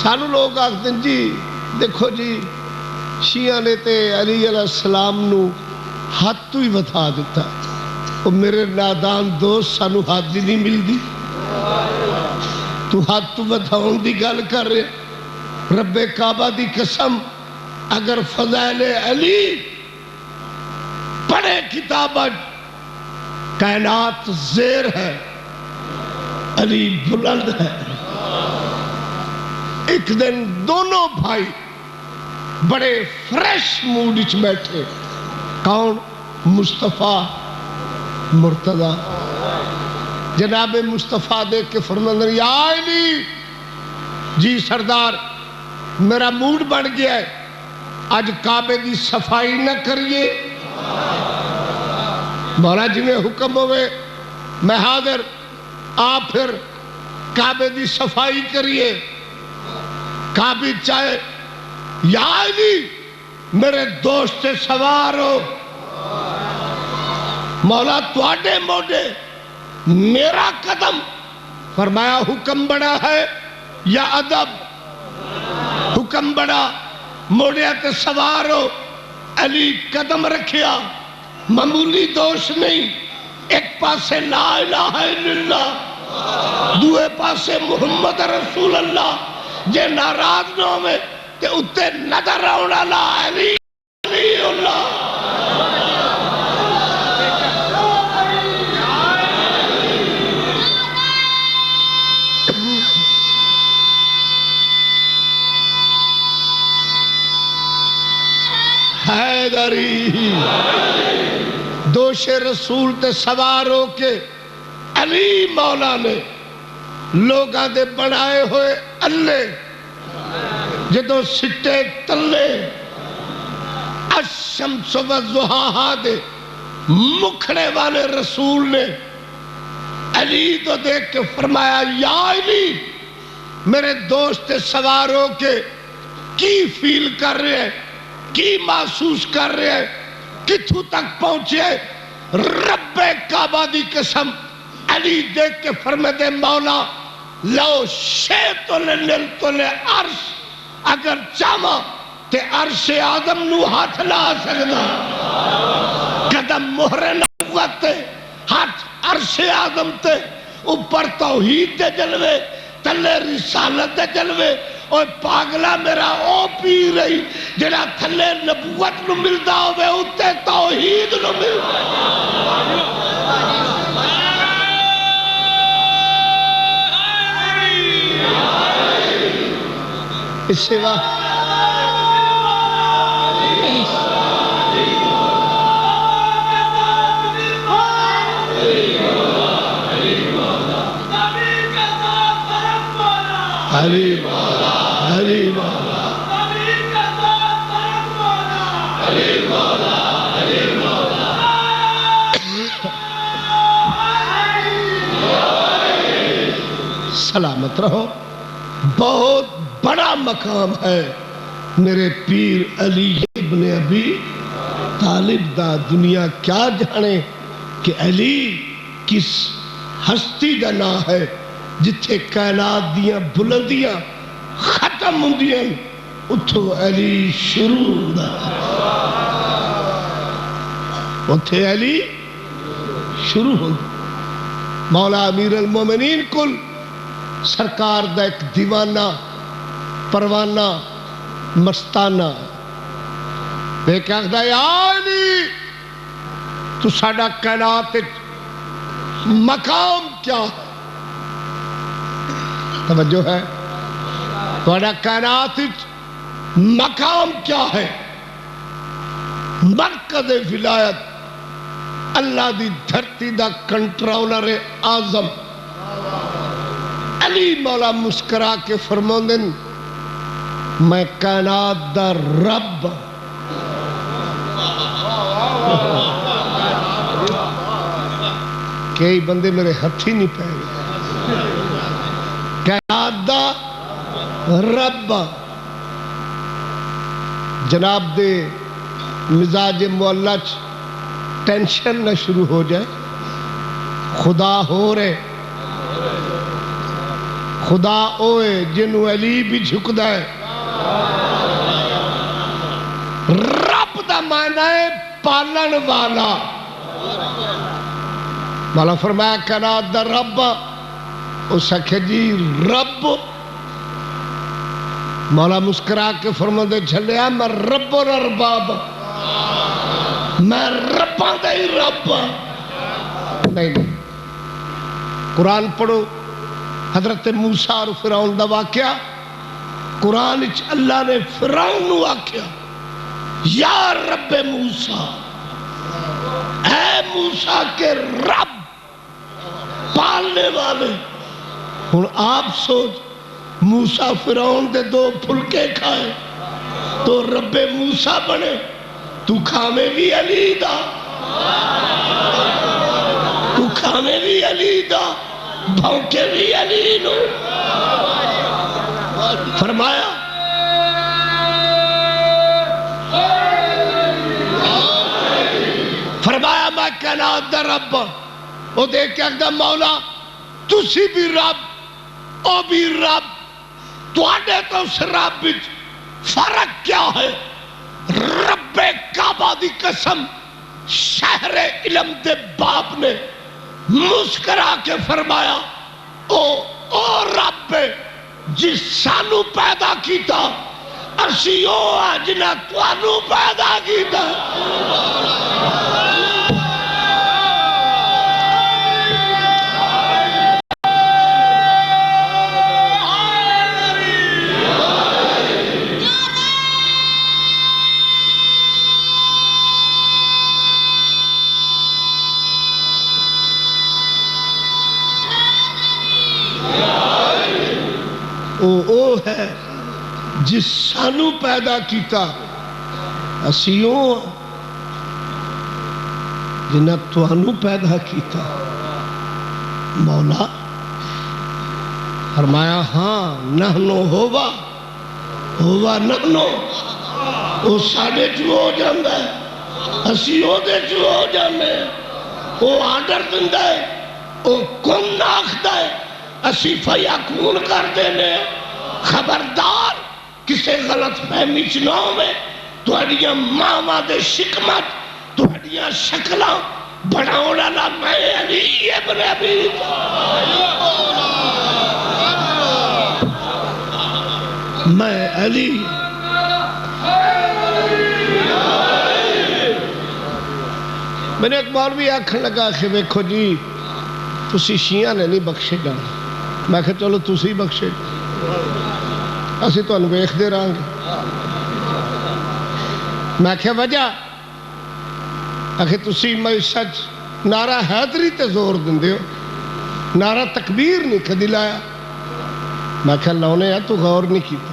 سانو لوگ آختے ہیں جی دیکھو جی شیعہ نے تے علی علیہ السلام نو ہاتھ تو ہی بتا دیتا. وہ میرے نادان دوست سانو ہاتھ ہی نہیں ملدی. تو ہاتھ تو بتاؤں دی گل کر رہے. رب کعبہ دی قسم اگر فضائل علی پڑھے کتابت کائنات زیر ہے علی بلند ہے. ایک دن دونوں بھائی بڑے فریش موڈ وچ بیٹھے. کون؟ مصطفیٰ مرتضی. جناب مصطفیٰ دیکھ کے فرماندے یا علی جی سردار میرا موڈ بن گیا ہے آج کعبے دی صفائی نہ کریے. مولا جی میں حکم ہوئے میں حاضر. آپ پھر کعبے دی صفائی کریے. کعبے چاہے یا علی میرے دوست سوار ہو. مولا تواڈے موڈے میرا قدم. فرمایا حکم بڑا ہے یا ادب؟ حکم بڑا موڑیا تے سوار ہو. علی قدم رکھیا معمولی دوش نہیں. ایک پاسے لا الہ الا اللہ دوے پاسے محمد رسول اللہ. جے ناراض نہ ہوئے تے اتے نظر آنا لا علی علی اللہ. حیدری دوش رسول تے سوار ہو کے علی مولا نے لوگاں دے بنائے ہوئے اللہ جدو سٹے تلے الشمس والضحیٰ دے مکھڑے والے رسول نے علی تو دیکھ کے فرمایا یا علی میرے دوست سوار ہو کے کی فیل کر رہے ہیں کی محسوس کر رہے ہیں کتھوں تک پہنچے. رب کعبہ دی قسم علی دیکھ کے فرماتے مولا لو شیط لنلت لعرش اگر چاہما تے عرش آدم نو ہاتھ لا سکنا. قدم مہر نبوت تے ہاتھ عرش آدم تے اوپر توحید دے جلوے تلے رسالت دے جلوے. اور پاگلا میرا او پی رہی جڑا تھلے نبوت نو ملدا ہوئے اتے توحید نو ملدا. اس سوا علی مولا علی مولا علی مولا علی مولا سلامت رہو. بہت بڑا مقام ہے میرے پیر علی ابن ابی طالب دا. دنیا کیا جانے کہ علی کس ہستی دا نام ہے جتھے کائنات دیاں بلندیاں ختم ہوندیاں اتھو علی شروع ہوندا. اتھے علی شروع ہوندا. مولا امیر المومنین کل سرکار دا ایک دیوانہ پروانہ مستانہ دیکھ آخدا یا علی تو ساڈا کائنات مقام کیا ہے؟ توجہ ہے تھوڑا کائنات مقام کیا ہے؟ مرکز ولایت اللہ دی دھرتی دا کنٹرولر اعظم. علی مولا مسکرا کے فرماندن میں کائنات دا رب. کئی بندے میرے ہتھ ہی نہیں پہ گئے. کائنات دا رب جناب دے مزاج معلّہ ٹینشن نہ شروع ہو جائے. خدا ہو رہے خدا اوے جنوں علی بھی جھکدا ہے. رب دا معنی ہے پالن والا. مولا فرمایا کنا در رب. اس آخیا جی رب. مولا مسکرا کے فرماندے جھلیا میں رب الارباب میں رباں دا ہی رب. نہیں قرآن پڑھو حضرت موسیٰ اور فرعون دا واقعہ. قرآن اچ اللہ نے فرعون نو آکھیا یا رب موسیٰ اے موسیٰ کے رب پالنے والے. ہن آپ سوچ موسیٰ فرعون دے 2 پھلکے کھائے تو رب موسیٰ بنے. تو کھاویں بھی علی دا تو کھاویں بھی علی دا بھونکے بھی علی نو. فرمایا میں کہنا در رب. وہ دیکھ کے اگدہ مولا تسی بھی رب او بھی رب. تو آنے تو اس رب بچ فرق کیا ہے؟ رب کعبہ دی قسم شہر علم دے باپ نے مسکرا کے فرمایا او رب جس سانو پیدا کیتا اسی او جنہ توانو پیدا کیتا. او ہے جس سانو پیدا کیتا اسیوں جنہ توانو پیدا کیتا. مولا فرمایا ہاں نحنو ہوا نحنو. او ساڑے جو ہو جاندہ ہے اسیوں دے جو ہو جاندہ ہے. او آڈر دندہ ہے او کن ناکھدہ ہے اسی فیاکون کر دینے. خبردار کسے غلط فہمی چناؤ میں توڑیاں ماما دے شکمت توڑیاں شکلاں بڑھاؤنا لا میں علی ابن ابی. میں علی میں نے ایک مولوی آکھن لگا کہ ویکھو جی تسی شیعہ نے نہیں بخشے گا. میں کہا چلو تسی بخشے اسی تو انو ویکھ دے رہاں گے. میں کہا وجہ آخر تسی میں سچ نعرہ حیدری تے زور دن دیو نعرہ تکبیر نہیں کدی لایا. میں کہا لاؤنے ہیں تو غور نہیں کیتا.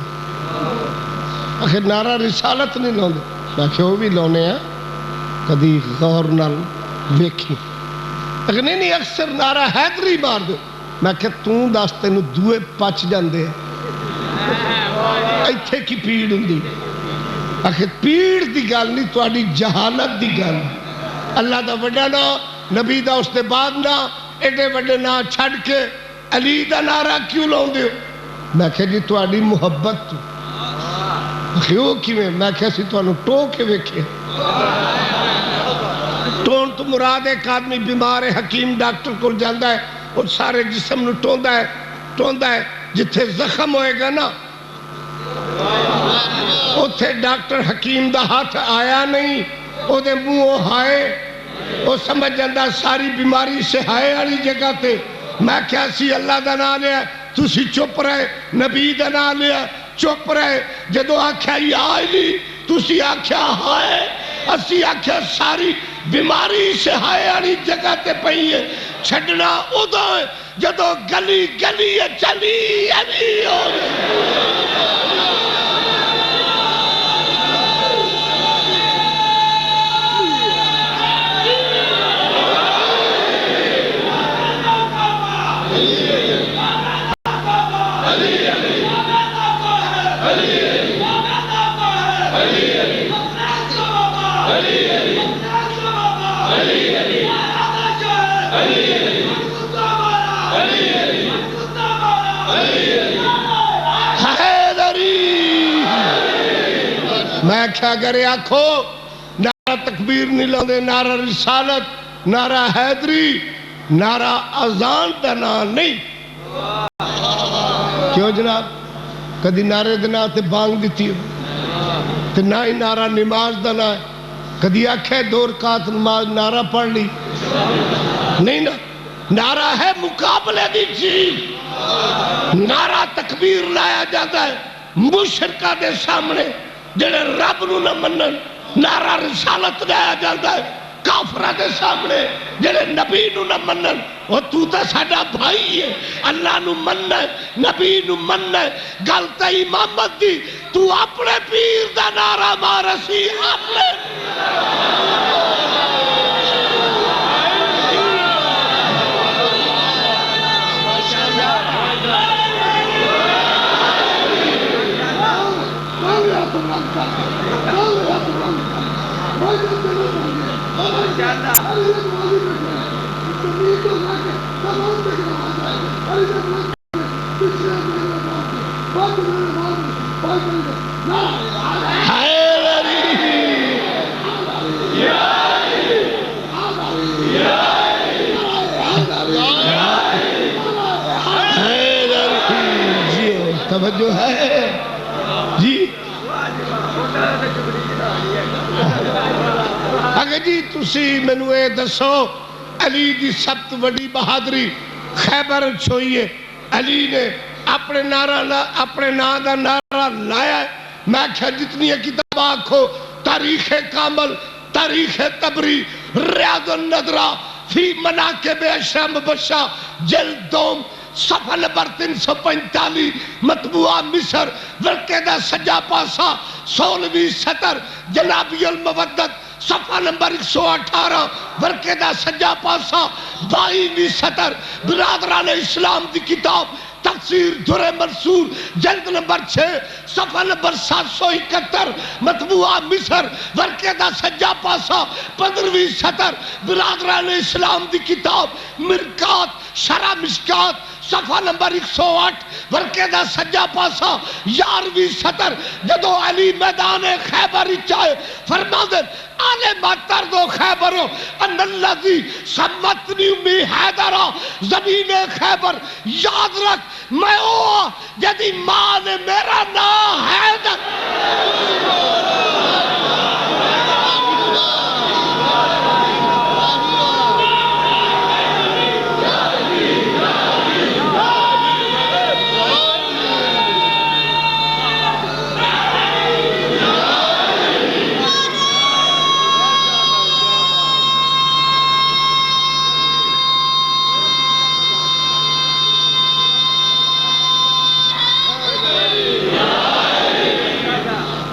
آخر نعرہ رسالت نہیں لاؤنے. میں کہا وہ بھی لاؤنے ہیں کدی غور نہ ویکھی. اگر نہیں اکثر نعرہ حیدری مار دو. میں کہ توں داستے نو دوے پچ جاندے ایتھے کی پیڑ ہوں دی. آخر پیڑ دی گال نہیں تو آڑی جہالت دی گال. اللہ دا وڈا نا نبی دا اس دے بعد نا ایڈے وڈے نا چھڑ کے علی دا نعرہ کیوں لاؤں دے ہو. میں کہ جی تو آڑی محبت تو آخر وہ کیویں. میں کہ سی تو آنو ٹو کے ویکھے ٹون تو مراد ایک آدمی بیمار ہے حکیم ڈاکٹر کو جاندہ ہے اور سارے جسم نو ٹوندہ ہے جتھے زخم ہوئے گا نا اتھے ڈاکٹر حکیم دا ہاتھ آیا نہیں او دے منہ ہائے وہ سمجھ جاندہ ساری بیماری سے ہائے والی جگہ تے. میں کیا سی اللہ دا نام لیا تسی چپ رہے نبی دا نام لیا چپ رہے. جدو آکھیا یا علی تسی آکھیا ہائے اسی آکھیا ساری بیماری سے ہائے والی جگہ تے پئی ہے. چھڑنا ادھا ہے جدو گلی گلی چلی علی ہو میں کیا کرے آکھو نعرہ تکبیر نہیں لاندے، نعرہ رسالت، نعرہ حیدری، نعرہ اذان دا نام نہیں. کیوں جناب؟ کدی نعرے دنا تے بانگ دیتی ہو تے نہ ہی نعرہ نماز دا نہ ہے. کدی آکھے 2 رکعت نماز نعرہ پڑھ لی نہیں نا. نعرہ ہے مقابلے دی چیز. نعرہ تکبیر لایا جاتا ہے مشرکہ دے سامنے جڑے رب نو نہ منن. نعرہ رسالت لایا جاتا ہے کافرہ دے سامنے جڑے نبی نو نہ منن. وہ تو تے ساڈا بھائی ہے، اللہ نو مننا ہے، نبی نو مننا ہے. گل تے امامت دی، تو اپنے پیر دا نعرہ مارسی اپنے. توجہ ہے جی. اگر جی تسی مینوں اے دسو علی دی سب تو بڑی بہادری خیبر چھوئیے. علی نے اپنے نام دا نعرہ لایا ہے. میں کہا جتنی کتاب آکھو تاریخ کامل، تاریخ تبری، ریاض النظرہ فی مناقب اشرا مبشرہ جلد 2 صفحہ نمبر 345 مطبوعہ مصر ورقے دا سجا پاسا 16ویں سطر جنابی المودت صفحہ نمبر 118 ورقے دا سجا پاسا 22ویں سطر برادران اسلام دی کتاب تفسیر در منصور جلد نمبر 6 صفحہ نمبر 771 مطبوعہ مصر ورقے دا سجا پاسا 15ویں سطر برادران اسلام دی کتاب مرکات شرح مشکات صفحہ نمبر 108 ورقے دا سجا پاسا 11ویں سطر. جدو علی میدان خیبر چاہے فرما دے آلے ماتر دو خیبرو ان اللہ دی سمتنی امی حیدرہ زمین خیبر. یاد رکھ میں او جدی ماں نے میرا نام حیدر.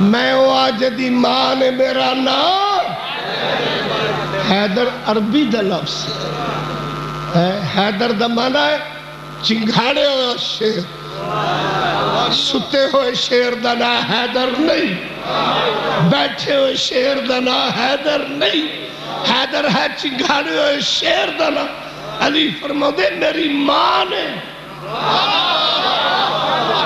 میں وہ آجدی ماں نے میرا نام حیدر عربی دا لفظ ہے. حیدر دا معنی ہے چنگھاڑے ہوئے شیر. ستے ہوئے شیر دا نام حیدر نہیں، بیٹھے ہوئے شیر دا نام حیدر نہیں. حیدر ہے چنگھاڑے ہوئے شیر دا نام. علی فرما دے میری ماں نے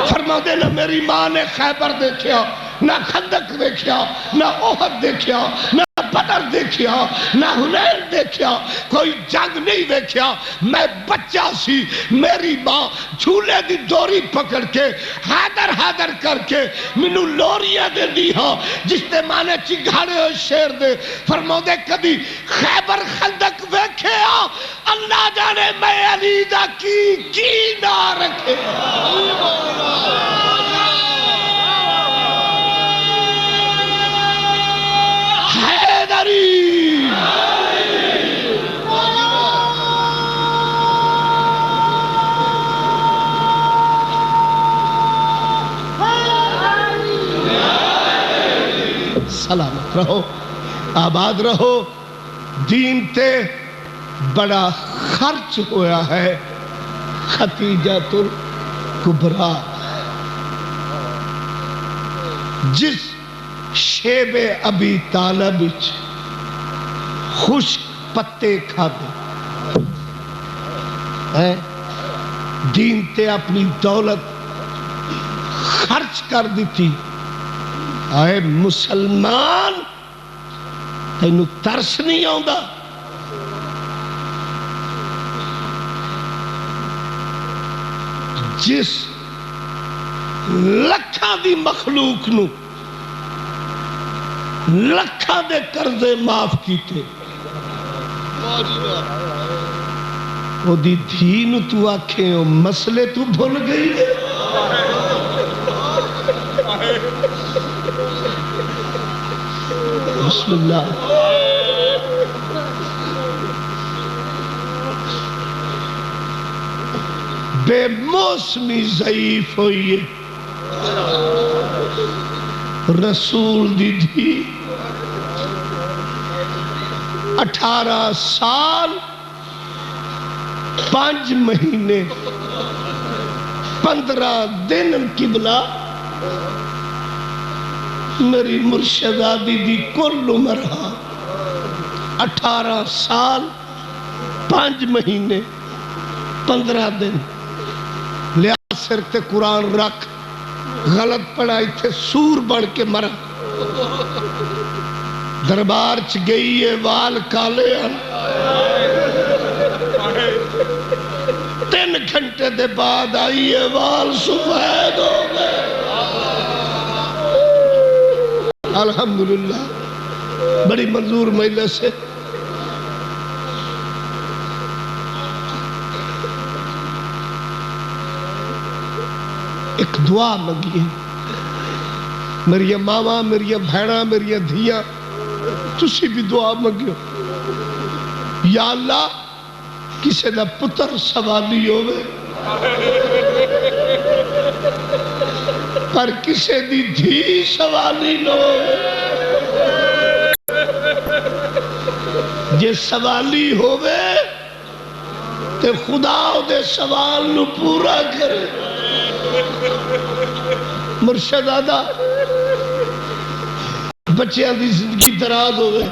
فرما دے نہ میری ماں نے خیبر دیکھیا، نہ خندق دیکھیا، نہ احد دیکھیا، نہ بدر دیکھیا، نہ حنین دیکھیا، کوئی جنگ نہیں دیکھیا. میں بچہ سی، میری ماں جھولے دی دوری پکڑ کے حیدر حیدر کر کے منو لوریاں دے دی ہاں جس تے ماں نے چنگھاڑے ہوئے شیر دے. فرماؤ دے کبھی خیبر خندق دیکھیا اللہ جانے میں علی دا کی نہ رکھے. سلامت رہو، آباد رہو. دین تے بڑا خرچ ہویا ہے. خدیجۃ الکبریٰ جس شیب ابی طالب خشک پتے کھادے دین تے اپنی دولت خرچ کر دیتی. آئے مسلمان تینوں ترس نہیں آؤندا؟ جس لکھاں دی مخلوق نو لکھاں دے قرضے معاف کیتے، وہ دی دھی نو تو آکھیں او مسئلے تو بھول گئی ہے۔ بسم اللہ۔ بے موسمی ضعیف ہوئی ہے، رسول دی دھی 18 سال 5 مہینے 15 دن قبلہ میری مرشدادی دی کل عمر 18 سال 5 مہینے 15 دن۔ لیا سر تے قرآن رکھ، غلط پڑھائی تھے سور بڑھ کے مرا، دربار چ گئی ہے وال کالے 3 گھنٹے دے بعد آئی ہے وال سفید ہو گئے۔ الحمدللہ بڑی منظور مجلس سے ایک دعا منگی ہے، میری ماما، میری بھیڑا، میری دھیاں، تسی بھی دعا منگیو۔ یا اللہ کسے دا پتر سوالی ہوئے پر کسے دی دھی سوالی نہ ہوئے، جے سوالی ہوئے تے خدا دے سوال نو پورا کرے۔ مرشد آدھا بچیاں دی زندگی دراز ہوئے،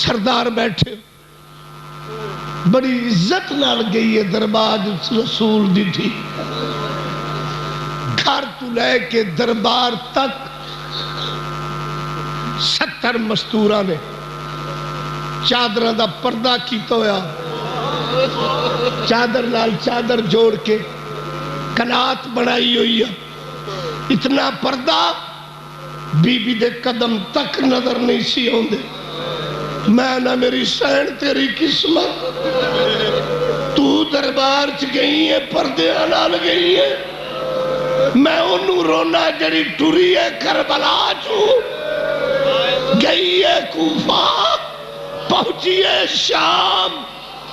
سردار بیٹھے، بڑی عزت نال گئی ہے دربار رسول دی تھی، گھر تو لے کے دربار تک 70 مستورہ نے چادرہ دا پردہ کیتا ہویا، چادر نال چادر جوڑ کے کنات بنائی ہوئی ہے، اتنا پردہ بی بی دے قدم تک نظر نہیں سی ہوندے۔ میں نہ میری سین تیری قسمت، تو دربار چ گئی ہے پردے نال گئی ہے، میں انہوں رونا جڑی ٹری ہے کربلا چوں، گئی ہے کوفہ، پہنچی ہے شام،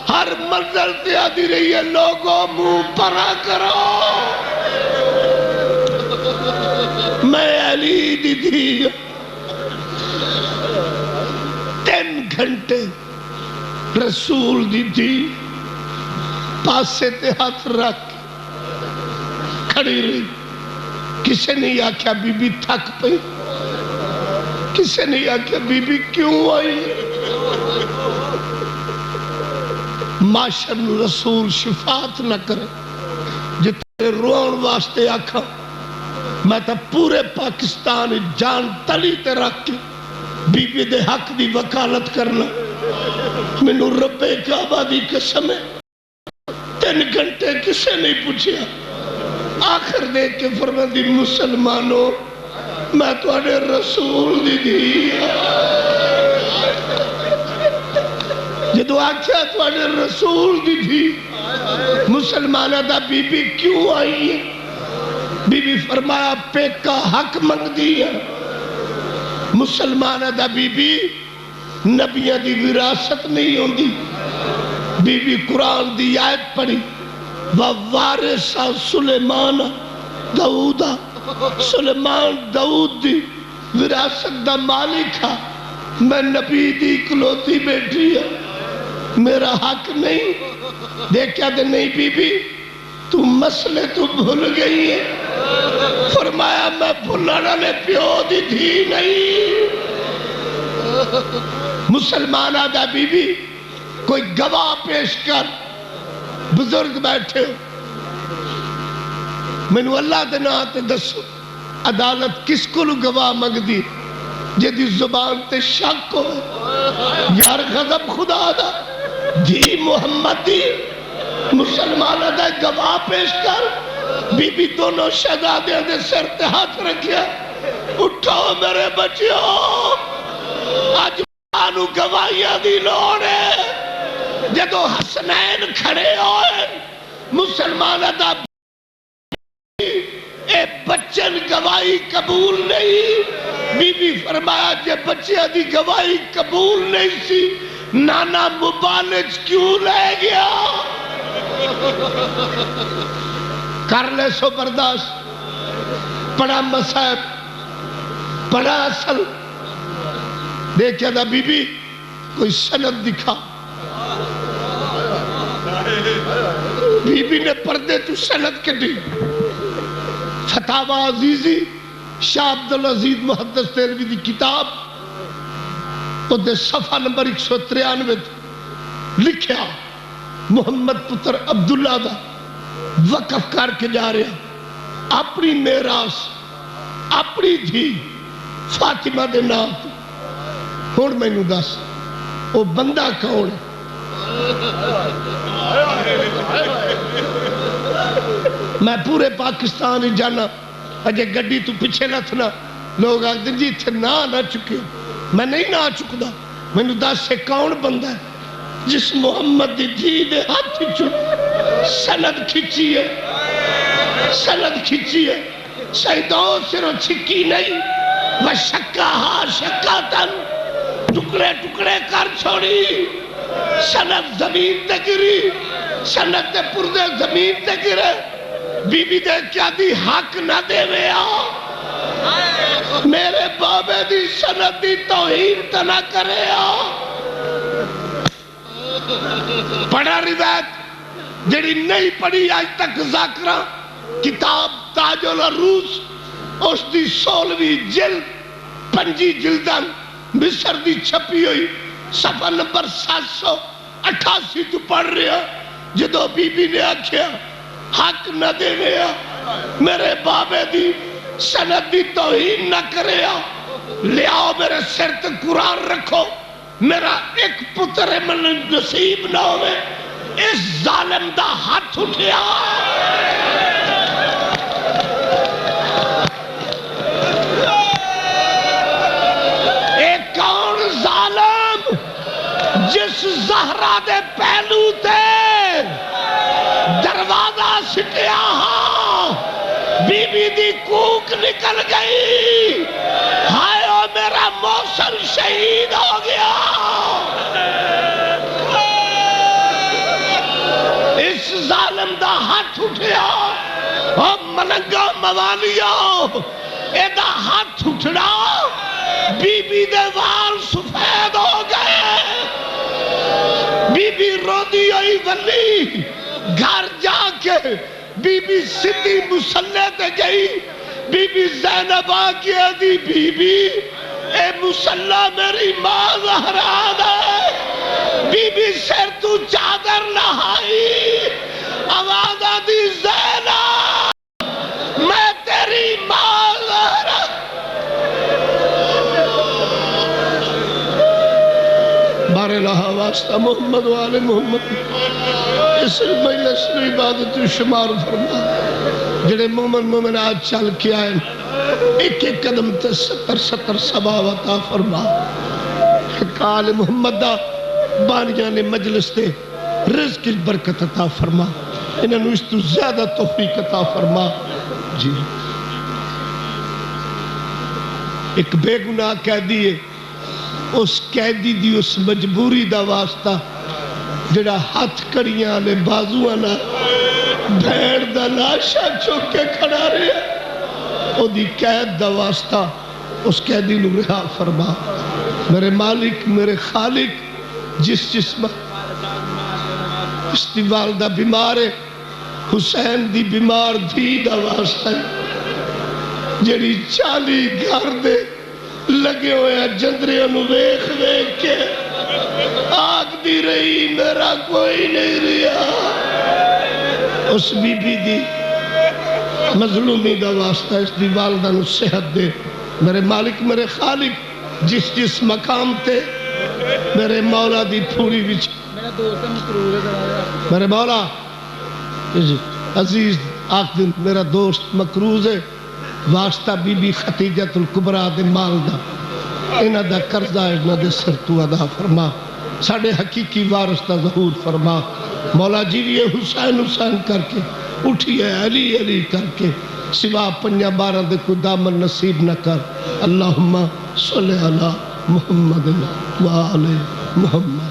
ہر منزل تے آدھی رہی ہے لوگوں منہ پرا کرو، میں علی دی تھی 3 گھنٹے رسول دی تھی پاسے تے ہاتھ رکھ کھڑی رہی، کسے نہیں آکھیا بی بی تھک پئی، کسے نہیں آکھیا بی بی کیوں آئی۔ معاشر رسول شفاعت نہ کرے، جتنے روان واسطے آکھا میں تا پورے پاکستان جان تلی تے رکھ کے بی بی دے حق دی وکالت کرنا، مینوں رب کعبہ دی قسم ہے 3 گھنٹے کسے نہیں پوچھیا، آخر دے کے فرماندی مسلمانوں میں تواڈے رسول دی دی، جدو آکھیا تواڈے رسول دی تھی، مسلمانہ دا بی بی کیوں آئی ہے؟ بی بی فرمایا پیکا حق منگ دی ہے، مسلمانہ دا بی بی نبیہ دی وراثت نہیں ہوندی، بی بی قرآن دی آیت پڑھی وَوَارِثَ سُلَیمَانَ داؤدہ، سلیمان داؤد دی وراثت دا مالک ہے، میں نبی دی اکلوتی بیٹی ہے، میرا حق نہیں، دیکھیا دے نہیں بی بی تو مسئلے تو بھول گئی ہے، فرمایا میں بھولانا نے پیو دی تھی نہیں۔ مسلمانہ دا بی بی کوئی گواہ پیش کر، بزرگ بیٹھے ہو، میں نو اللہ دے نا تے دسو عدالت کس کو گواہ منگدی جدی زبان تے شک ہو یار غضب خدا دا دھی محمد دی مسلمان دا گواہ پیش کر بی بی دونوں شہزادیاں دے سر تے ہاتھ رکھیا اٹھو میرے بچیو آج مانو گواہیاں دی لوڑ ہے جدو حسنین کھڑے ہوئے مسلمان دا اے بچن گواہی قبول نہیں بی بی فرمایا جے بچیاں دی گواہی قبول نہیں سی نانا مبالج کیوں لے گیا کر لے سو برداشت بڑا مصائب بڑا اصل دیکھا تھا بی بی کوئی سند دکھا بی بی نے پردے تو سند کٹی فتاوی عزیزی شاہ عبدالعزیز محدث دہلوی دی کتاب تو دے صفحہ نمبر 193 لکھیا محمد پتر عبداللہ دا وقف کر کے جا رہا اپنی میراث اپنی دھی فاطمہ دے نام ہون میں نو دس وہ بندہ کون ہے میں پورے پاکستان ہی جانا اجے گڈی تو پیچھے نہ تھنا لوگ آگ دن جی تھے نہ چکے میں نہیں نہ چکدا میں نو دس سے کون بندہ ہے جس محمد دی دھی دے ہاتھ سند کھچی ہے سند کھچی ہے شہیدوں سروں چھکی نہیں وشکاہا شکاتن ٹکڑے ٹکڑے کر چھوڑی سند زمین تے گری سند تے پردے زمین تے گرے بی بی دے کیا دی حق نہ دے ویا میرے بابے دی سند دی توہین تا نہ کرے پڑھا روایت جڑی نہیں پڑھی آج تک ذاکرہ کتاب تاج العروس اس دی 16ویں جلد 5 جلدن مصر دی چھپی ہوئی صفحہ نمبر 788 تو پڑھ رہا جدو بی بی نے آکھیا حق نہ دے گیا میرے بابے دی سند دی توہین نہ کرے لے آؤ میرے سر تے قرآن رکھو میرا ایک پتر من نصیب نہ ہوئے اس ظالم دا ہاتھ اٹھیا ایک کون ظالم جس زہرہ دے پہلو تے دروازہ سٹیا بی بی دی کوک نکل گئی ہائے او میرا موسم شہید ہو گیا اس ظالم دا ہاتھ اٹھیا او ملنگا موالیا اے دا ہاتھ اٹھنا بی بی دے وال سفید ہو گئے بی بی رو دی ہوئی ولی گھر جا کے بی بی سدھی مسلح تے گئی بی بی زینب آگیا دی بی بی اے مسلح میری ماں زہران ہے بی بی سر تو چادر نہائی آواز آدھی زینب میں تیری ماں زہران بارے لہا واسطہ محمد و آل محمد اس مجلس نے عبادت شمار فرما جڑے مومن آج چل کے آئے ایک ایک قدم تے 70 ثواب عطا فرما کال محمد دا بانیاں نے مجلس تے رزق کی برکت عطا فرما انہوں اس تو زیادہ توفیق عطا فرما جی ایک بے گناہ قیدی ہے اس قیدی دی اس مجبوری دا واسطہ جڑا ہاتھ کڑیاں لے بازوਆਂ نہ بھیڑ دا لاشا چوک کے کھڑا رہا او دی قید دا واسطہ اس قیدی نو رہا فرما میرے مالک میرے خالق جس جسم اس دی والدہ بیمار ہے حسین دی بیمار دھی دا واسطہ جڑی 40 گھر دے لگے ہوئے جندریوں نو ویکھ ویکھ کے آگ دی رہی میرا کوئی نہیں رہا اس بی بی دی مظلومی دا واسطہ اس دی والدہ نو صحت دے میرے مالک میرے خالق جس جس مقام تے میرے مولا دی پھوری وچ میرے مولا عزیز آخ دن میرا دوست مقروض ہے واسطہ بی بی خدیجۃ الکبریٰ دے مال دا انہاں دا قرضہ انہاں دے سر تو ادا فرما ساڑے حقیقی وارث دا ظہور فرما مولا جیویے حسین حسین کر کے اٹھیے علی علی کر کے سوا پنجا بارہ دے کوئی دامن نصیب نہ کر اللہم صلی علی محمد و آل محمد